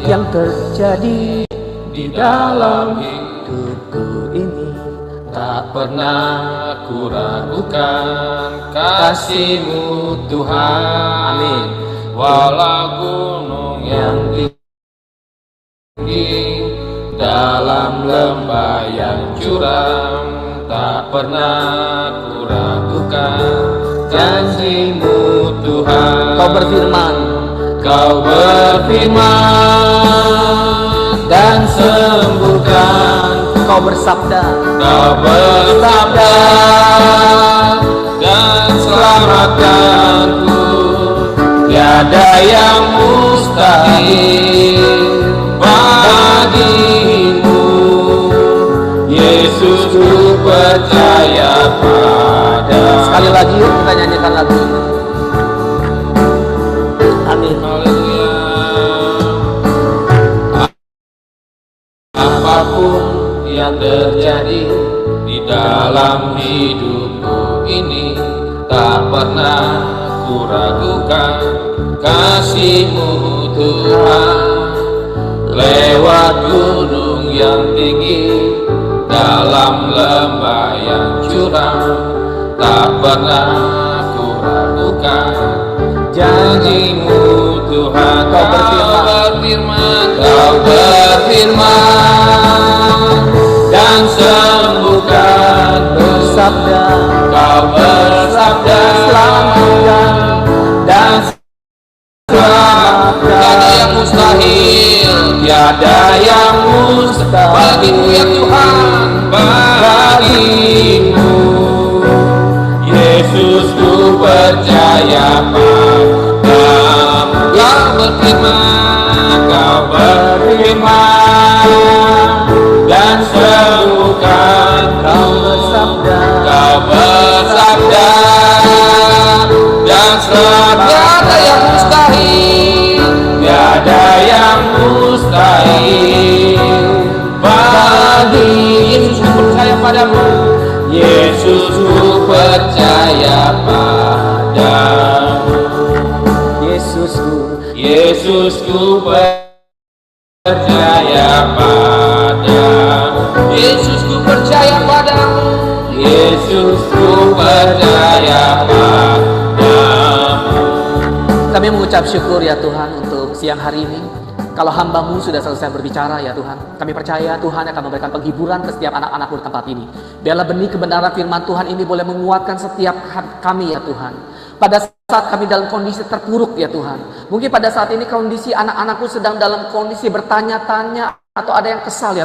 yang terjadi di dalam hidupku ini, tak pernah ku ragukan kasih-Mu Tuhan. Amin. Walau gunung yang tinggi, dalam lembah yang curam, tak pernah ku ragukan janji-Mu Tuhan. Kau berfirman dan sembuhkan. Kau bersabda dan selamatkanku. Tiada yang mustahil bagimu. Yesus, ku percaya pada. Sekali lagi yuk kita nyanyikan lagu ini. Amin. Haleluya. Apapun yang terjadi di dalam hidupku ini, tak pernah ku ragukan kasih-Mu Tuhan. Lewat gunung yang tinggi, dalam lembah yang curam, tak pernah ku ragukan janji-Mu Tuhan. Kau berfirman dan sembuhkan. Kau bersabda selamatkan dan selamatkan. Tiada yang mustahil, tiada yang mustahil bagimu ya Tuhan, bagimu. Yesus, ku percaya padamu. Kau berfirman dan sembuhkan. Kau bersabda dan selamatkan. Tiada yang mustahil, tiada yang mustahil bagi Yesus. Ku percaya padamu. Yesus, ku percaya padamu. Yesus, ku percaya padamu. Yesus, ku percaya padamu. Yesus, ku percaya padamu. Kami mengucap syukur ya Tuhan untuk siang hari ini. Kalau hamba-Mu sudah selesai berbicara ya Tuhan, kami percaya Tuhan akan memberikan penghiburan ke setiap anak-anak-Mu di tempat ini. Biarlah benih kebenaran firman Tuhan ini boleh menguatkan setiap kami ya Tuhan. Pada saat kami dalam kondisi terpuruk ya Tuhan. Mungkin pada saat ini kondisi anak-anakku sedang dalam kondisi bertanya-tanya atau ada yang kesal ya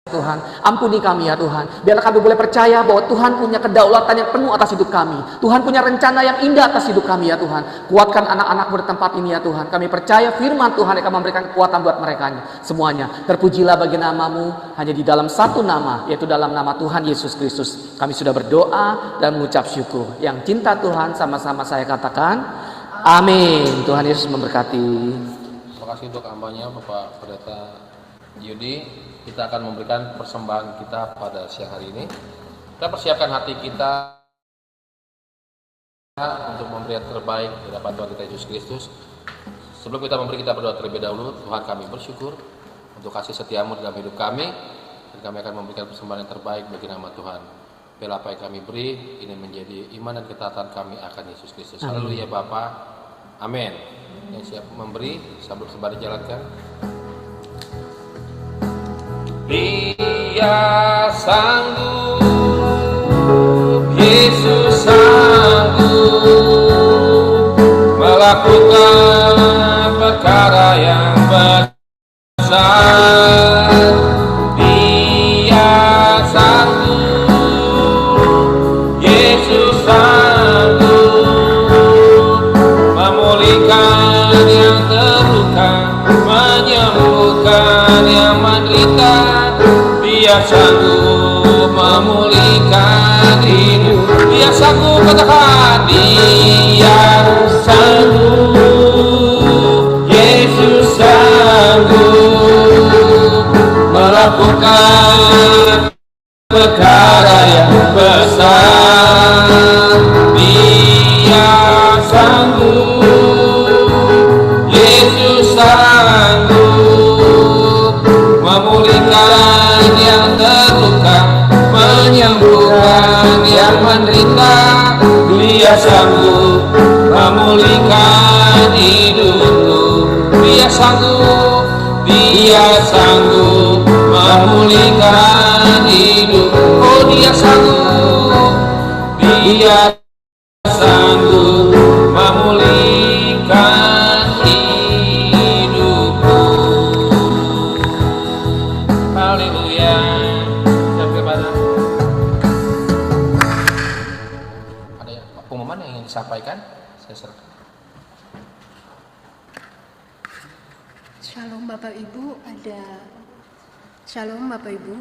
Tuhan. Ampuni kami ya Tuhan. Biarlah kami boleh percaya bahwa Tuhan punya kedaulatan yang penuh atas hidup kami. Tuhan punya rencana yang indah atas hidup kami ya Tuhan. Kuatkan anak-anak bertempat ini ya Tuhan. Kami percaya firman Tuhan akan memberikan kekuatan buat mereka semuanya. Terpujilah bagi nama-Mu hanya di dalam satu nama, yaitu dalam nama Tuhan Yesus Kristus. Kami sudah berdoa dan mengucap syukur. Yang cinta Tuhan sama-sama saya katakan amin. Tuhan Yesus memberkati. Terima kasih untuk hambanya Bapak Pendeta Yudi, kita akan memberikan persembahan kita pada siang hari ini. Kita persiapkan hati kita untuk memberi yang terbaik di hadapan Tuhan kita Yesus Kristus. Sebelum kita memberi, kita berdoa terlebih dahulu. Tuhan, kami bersyukur untuk kasih setiamu dalam hidup kami, dan kami akan memberikan persembahan yang terbaik bagi nama Tuhan. Biar apa yang kami beri ini menjadi iman dan ketaatan kami akan Yesus Kristus. Haleluya Bapa. Amin. Yang siap memberi, sambil sembari jalankan. Dia sanggup, Yesus sanggup melakukan perkara yang besar. Dia sanggup, Yesus sanggup memulihkan yang terluka, menyembuhkan yang menderita. Dia sanggup memulihkan hidup. Dia sanggup, katakan. Dia sanggup, Yesus sanggup melakukan perkara yang besar. Dia sanggup, Yesus sanggup memulihkan yang terluka, menyembuhkan yang menderita. Dia sanggup memulihkan hidupku. Dia sanggup, dia sanggup memulihkan hidup. Oh, dia sanggup, dia sanggup memulihkan hidupku. Haleluya. Sampai pada ada pengumuman yang ingin disampaikan, saya serahkan. Shalom Bapak Ibu, Shalom Bapak Ibu,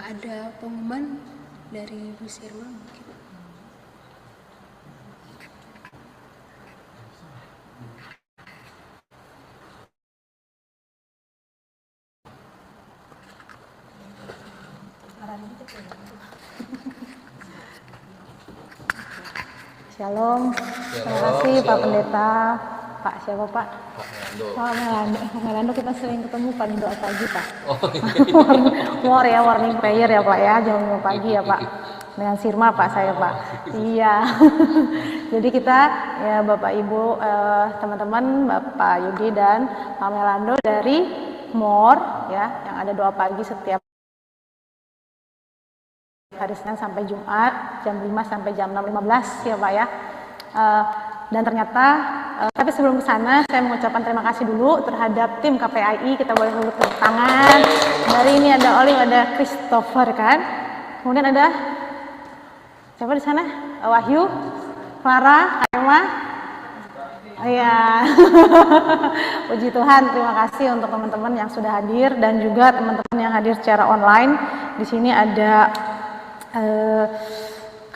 ada pengumuman dari Bu Sirma mungkin. Shalom, terima kasih Pak Pendeta. Pak siapa Pak? Pak Melando, kita sering ketemu pada doa pagi Pak. Oh, iya. Warning prayer ya Pak ya, jam 5 pagi ya Pak. Dengan Sirma Pak saya Pak. Iya. Jadi kita ya Bapak Ibu, teman-teman, Bapak Yudi dan Pak Melando dari MOR ya, yang ada doa pagi setiap hari Senin sampai Jumat jam 5 sampai jam 6.15 ya Pak ya. Dan ternyata tapi sebelum ke sana saya mengucapkan terima kasih dulu terhadap tim KPAI. Kita boleh dulu tepuk tangan. Dari ini ada Oli, ada Christopher kan. Kemudian ada siapa di sana? Wahyu, Clara, Kaima. Iya. Puji Tuhan, terima kasih untuk teman-teman yang sudah hadir dan juga teman-teman yang hadir secara online. Di sini ada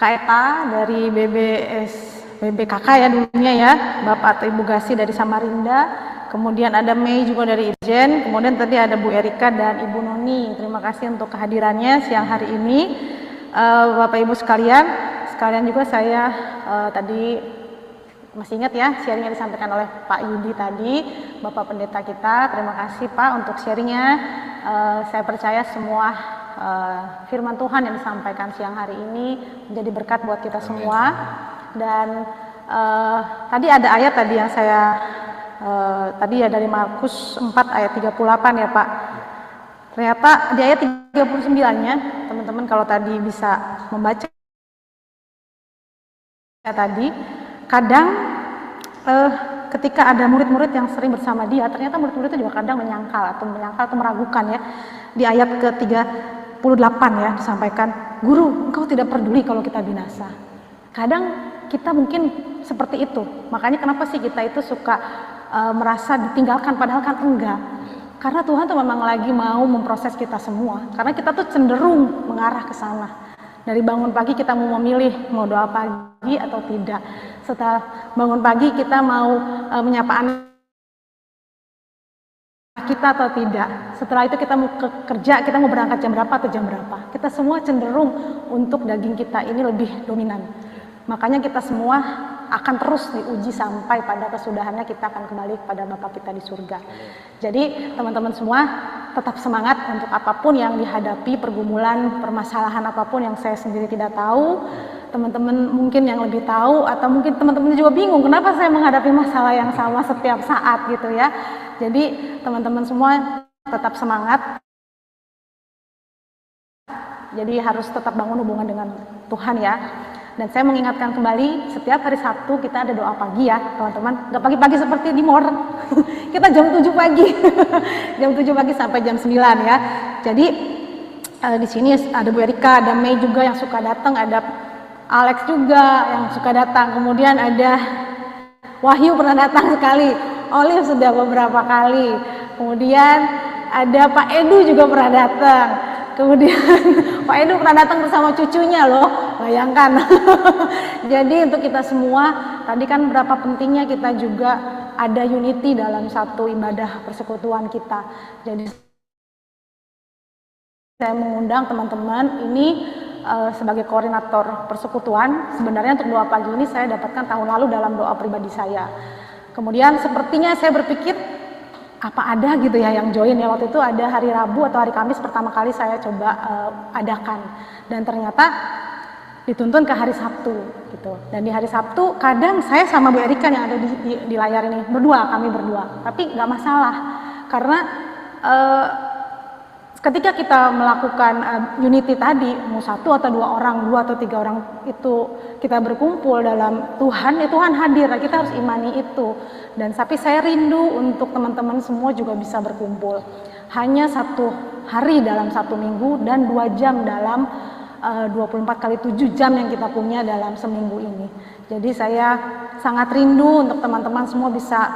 Kaeta dari BBKK ya dulunya ya, Bapak atau Ibu Gasi dari Samarinda, kemudian ada Mei juga dari Ijen, kemudian tadi ada Bu Erika dan Ibu Noni. Terima kasih untuk kehadirannya siang hari ini. Bapak Ibu sekalian juga saya tadi masih ingat ya sharingnya disampaikan oleh Pak Yudi tadi, Bapak Pendeta kita. Terima kasih Pak untuk sharingnya. Saya percaya semua firman Tuhan yang disampaikan siang hari ini menjadi berkat buat kita semua. Dan tadi ada ayat tadi yang saya tadi ya dari Markus 4 ayat 38 ya Pak. Ternyata di ayat 39-nya teman-teman kalau tadi bisa membaca tadi, kadang ketika ada murid-murid yang sering bersama dia, ternyata murid-murid itu juga kadang menyangkal atau meragukan ya. Di ayat ke-38 ya disampaikan, "Guru, engkau tidak peduli kalau kita binasa." Kadang kita mungkin seperti itu. Makanya kenapa sih kita itu suka merasa ditinggalkan padahal kan enggak. Karena Tuhan tuh memang lagi mau memproses kita semua. Karena kita tuh cenderung mengarah ke sana. Dari bangun pagi kita mau memilih mau doa pagi atau tidak. Setelah bangun pagi kita mau menyapa anak kita atau tidak. Setelah itu kita mau kerja, kita mau berangkat jam berapa atau jam berapa. Kita semua cenderung untuk daging kita ini lebih dominan. Makanya kita semua akan terus diuji sampai pada kesudahannya kita akan kembali kepada Bapa kita di surga. Jadi teman-teman semua tetap semangat untuk apapun yang dihadapi, pergumulan, permasalahan apapun yang saya sendiri tidak tahu. Teman-teman mungkin yang lebih tahu, atau mungkin teman-teman juga bingung kenapa saya menghadapi masalah yang sama setiap saat gitu ya. Jadi teman-teman semua tetap semangat. Jadi harus tetap bangun hubungan dengan Tuhan ya. Dan saya mengingatkan kembali, setiap hari Sabtu kita ada doa pagi ya teman-teman. Nggak pagi-pagi seperti di Mor. Kita jam 7 pagi. Jam 7 pagi sampai jam 9 ya. Jadi di sini ada Bu Erika, ada Mei juga yang suka datang, ada Alex juga yang suka datang. Kemudian ada Wahyu pernah datang sekali. Olive sudah beberapa kali. Kemudian ada Pak Edu juga pernah datang. Kemudian Pak Edu pernah datang bersama cucunya loh, bayangkan. Jadi untuk kita semua, tadi kan berapa pentingnya kita juga ada unity dalam satu ibadah persekutuan kita. Jadi saya mengundang teman-teman ini sebagai koordinator persekutuan. Sebenarnya untuk doa pagi ini saya dapatkan tahun lalu dalam doa pribadi saya. Kemudian sepertinya saya berpikir, apa ada gitu ya yang join ya. Waktu itu ada hari Rabu atau hari Kamis pertama kali saya coba adakan, dan ternyata dituntun ke hari Sabtu gitu. Dan di hari Sabtu kadang saya sama Bu Erika yang ada di layar ini kami berdua, tapi nggak masalah karena ketika kita melakukan unity tadi, mau 1 atau 2 orang, 2 atau 3 orang itu kita berkumpul dalam Tuhan, ya Tuhan hadir, kita harus imani itu. Dan tapi saya rindu untuk teman-teman semua juga bisa berkumpul. Hanya 1 hari dalam 1 minggu dan 2 jam dalam 24 kali 7 jam yang kita punya dalam seminggu ini. Jadi saya sangat rindu untuk teman-teman semua bisa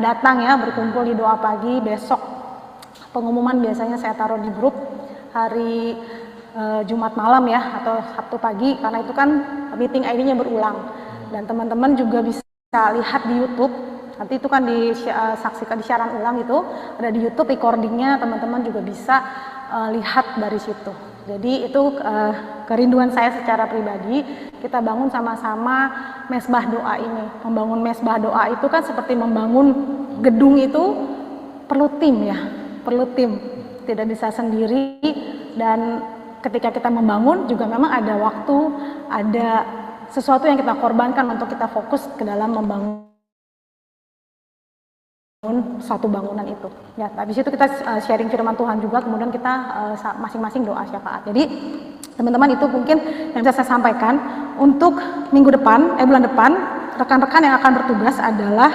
datang ya, berkumpul di doa pagi besok. Pengumuman biasanya saya taruh di grup hari Jumat malam ya, atau Sabtu pagi, karena itu kan meeting ID-nya berulang. Dan teman-teman juga bisa lihat di YouTube, nanti itu kan disaksikan di siaran ulang itu, ada di YouTube recordingnya, teman-teman juga bisa lihat dari situ. Jadi itu kerinduan saya secara pribadi, kita bangun sama-sama mesbah doa ini. Membangun mesbah doa itu kan seperti membangun gedung, itu perlu tim ya. Perlu tim, tidak bisa sendiri. Dan ketika kita membangun juga memang ada waktu, ada sesuatu yang kita korbankan untuk kita fokus ke dalam membangun satu bangunan itu. Ya, habis itu kita sharing firman Tuhan juga, kemudian kita masing-masing doa syafaat. Jadi teman-teman itu mungkin yang bisa saya sampaikan untuk minggu depan, bulan depan, rekan-rekan yang akan bertugas adalah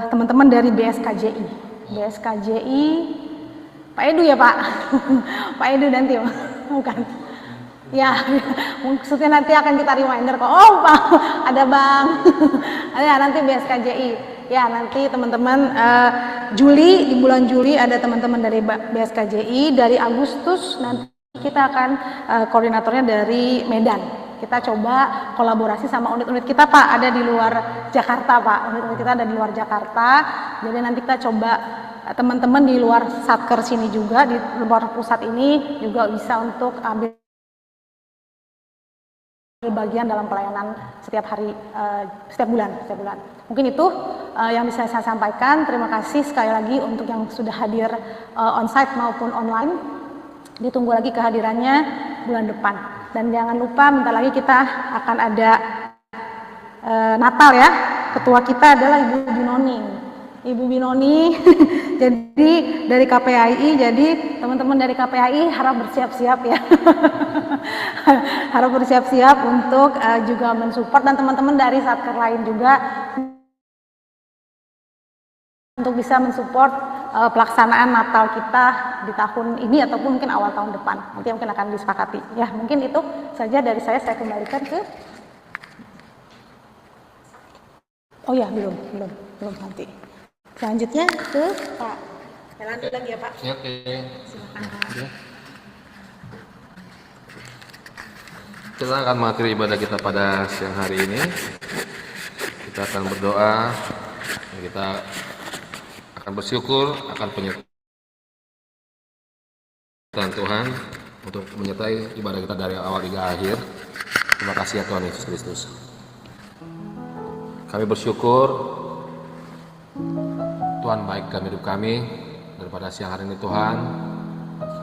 teman-teman dari BSKJI. BSKJI, Pak Edu ya Pak? Pak Edu dan tim, bukan? Ya, maksudnya nanti akan kita reminder kok. Oh Pak, ada Bang. Ya nanti BSKJI. Ya nanti teman-teman Juli, di bulan Juli ada teman-teman dari BSKJI. Dari Agustus nanti kita akan koordinatornya dari Medan. Kita coba kolaborasi sama unit-unit kita Pak, ada di luar Jakarta Pak, unit-unit kita ada di luar Jakarta. Jadi nanti kita coba teman-teman di luar Satker sini juga, di luar pusat ini juga bisa untuk ambil bagian dalam pelayanan setiap hari, setiap bulan. Mungkin itu yang bisa saya sampaikan. Terima kasih sekali lagi untuk yang sudah hadir onsite maupun online. Ditunggu lagi kehadirannya bulan depan. Dan jangan lupa bentar lagi kita akan ada Natal ya. Ketua kita adalah Ibu Binoni. Ibu Binoni jadi dari KPAI, jadi teman-teman dari KPAI harap bersiap-siap ya. Harap bersiap-siap untuk juga mensupport, dan teman-teman dari Satker lain juga untuk bisa mensupport pelaksanaan Natal kita di tahun ini ataupun mungkin awal tahun depan. Nanti mungkin akan disepakati. Ya, mungkin itu saja dari saya kembalikan ke. Oh ya, belum nanti. Selanjutnya ke Pak Melandi lagi ya Pak. Oke. Silakan Pak. Kita akan mengakhiri ibadah kita pada siang hari ini. Kita akan berdoa. Kita akan bersyukur akan penyertaan Tuhan untuk menyertai ibadah kita dari awal hingga akhir. Terima kasih ya Tuhan Yesus Kristus. Kami bersyukur Tuhan baik dalam hidup kami. Daripada siang hari ini Tuhan,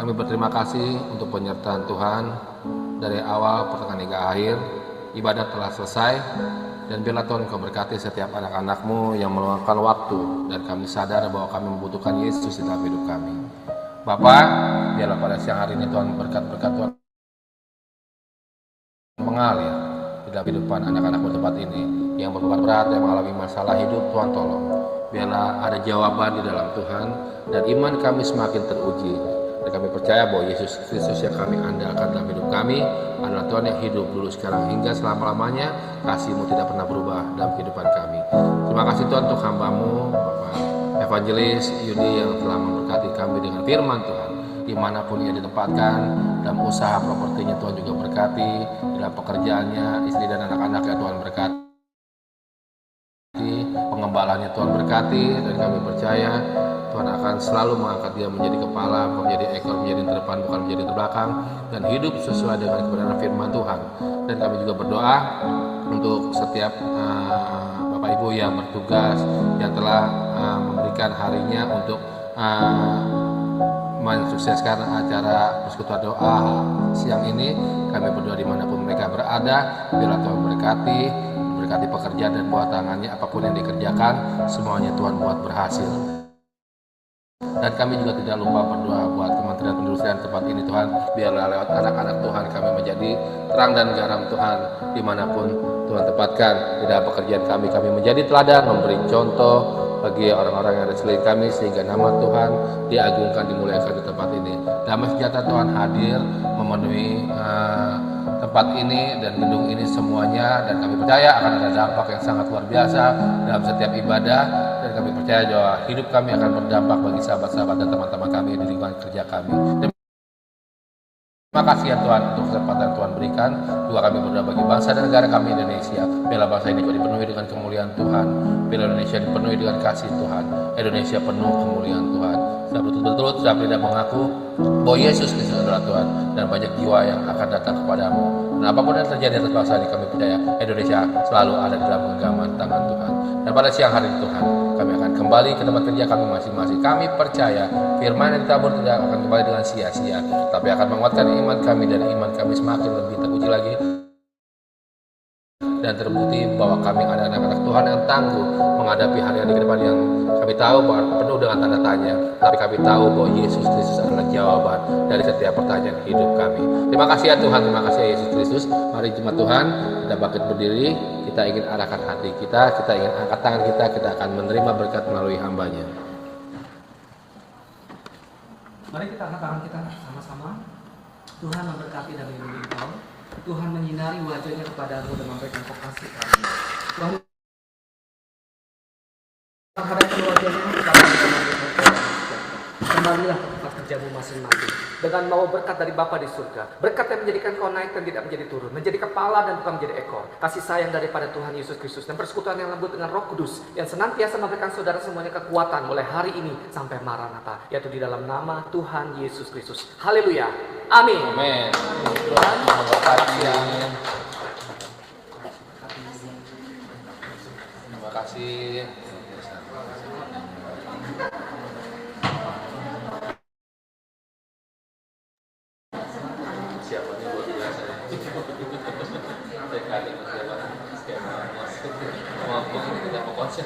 kami berterima kasih untuk penyertaan Tuhan dari awal pertengahan hingga akhir. Ibadah telah selesai, dan biarlah Tuhan Engkau berkati setiap anak-anak-Mu yang meluangkan waktu, dan kami sadar bahwa kami membutuhkan Yesus di dalam hidup kami. Bapa, biarlah pada siang hari ini Tuhan berkat-berkat Tuhan mengalir di dalam kehidupan anak-anak tempat ini yang berat, yang mengalami masalah hidup. Tuhan tolong, biarlah ada jawaban di dalam Tuhan, dan iman kami semakin teruji. Dan kami percaya bahwa Yesus Kristus yang kami andalkan dalam hidup kami adalah Tuhan yang hidup dulu, sekarang, hingga selama-lamanya. Kasih-Mu tidak pernah berubah dalam kehidupan kami. Terima kasih Tuhan untuk hamba-Mu, Bapak Evangelis Yudi, yang telah memberkati kami dengan firman Tuhan. Dimanapun ia ditempatkan, dalam usaha propertinya Tuhan juga berkati, dalam pekerjaannya, istri dan anak-anaknya Tuhan berkati, pengembalanya Tuhan berkati, dan kami percaya Tuhan akan selalu mengangkat dia menjadi kepala, menjadi ekor, menjadi terdepan, bukan menjadi terbelakang, dan hidup sesuai dengan kebenaran firman Tuhan. Dan kami juga berdoa untuk setiap Bapak Ibu yang bertugas, yang telah memberikan harinya untuk mensukseskan acara persekutuan doa siang ini. Kami berdoa dimanapun mereka berada, biarlah Tuhan berkati pekerjaan dan buat tangannya, apapun yang dikerjakan, semuanya Tuhan buat berhasil. Dan kami juga tidak lupa berdoa buat Kementerian Perindustrian tempat ini Tuhan, biarlah lewat anak-anak Tuhan kami menjadi terang dan garam Tuhan, dimanapun Tuhan tempatkan di dalam pekerjaan kami menjadi teladan, memberi contoh bagi orang-orang yang ada di sekeliling kami, sehingga nama Tuhan diagungkan, dimuliakan di tempat ini. Damai sejahtera Tuhan hadir memenuhi tempat ini dan gedung ini semuanya, dan kami percaya akan ada dampak yang sangat luar biasa dalam setiap ibadah, dan kami percaya bahwa hidup kami akan berdampak bagi sahabat-sahabat dan teman-teman kami di lingkungan kerja kami. Terima kasih ya Tuhan untuk kesempatan yang Tuhan berikan. Juga kami berdoa bagi bangsa dan negara kami Indonesia. Biarlah bangsa ini dipenuhi dengan kemuliaan Tuhan. Biarlah Indonesia dipenuhi dengan kasih Tuhan. Indonesia penuh kemuliaan Tuhan. Sudah betul-betul sudah tidak mengaku bahwa Yesus Kristus adalah Tuhan, dan banyak jiwa yang akan datang kepadamu. Dan apapun yang terjadi atas bangsa ini, kami percaya Indonesia selalu ada di dalam genggaman tangan Tuhan. Dan pada siang hari ini Tuhan, kami akan kembali ke tempat kerja kami masing-masing. Kami percaya firman yang ditabur tidak akan kembali dengan sia-sia, tapi akan menguatkan iman kami, dan iman kami semakin lebih teruji lagi dan terbukti bahwa kami ada anak-anak Tuhan yang tangguh menghadapi hari-hari ke depan yang kami tahu bahwa penuh dengan tanda tanya, tapi kami tahu bahwa Yesus Kristus adalah jawaban dari setiap pertanyaan hidup kami. Terima kasih ya Tuhan, terima kasih ya Yesus Kristus. Mari jemaat Tuhan, kita bangkit berdiri, kita ingin arahkan hati kita ingin angkat tangan kita akan menerima berkat melalui hambanya. Mari kita angkat tangan kita sama-sama. Tuhan memberkati dan melindungi engkau. Tuhan menyinari wajahnya kepadamu dan memberikan engkau kasih karunia. Tuhan menghadapkan wajahnya kepadamu dan memberikan engkau kasih. Kembalilah ke tempat kerjamu masing-masing dengan mau berkat dari Bapa di surga. Berkat yang menjadikan kau naik dan tidak menjadi turun, menjadi kepala dan bukan menjadi ekor. Kasih sayang daripada Tuhan Yesus Kristus dan persekutuan yang lembut dengan Roh Kudus yang senantiasa memberikan saudara semuanya kekuatan mulai hari ini sampai Maranatha, yaitu di dalam nama Tuhan Yesus Kristus. Haleluya. Amin. Amin. Tuhan memberkati. Terima kasih. Siapa nih buat biasa? Sekali siapa? Skema. Mau konsen.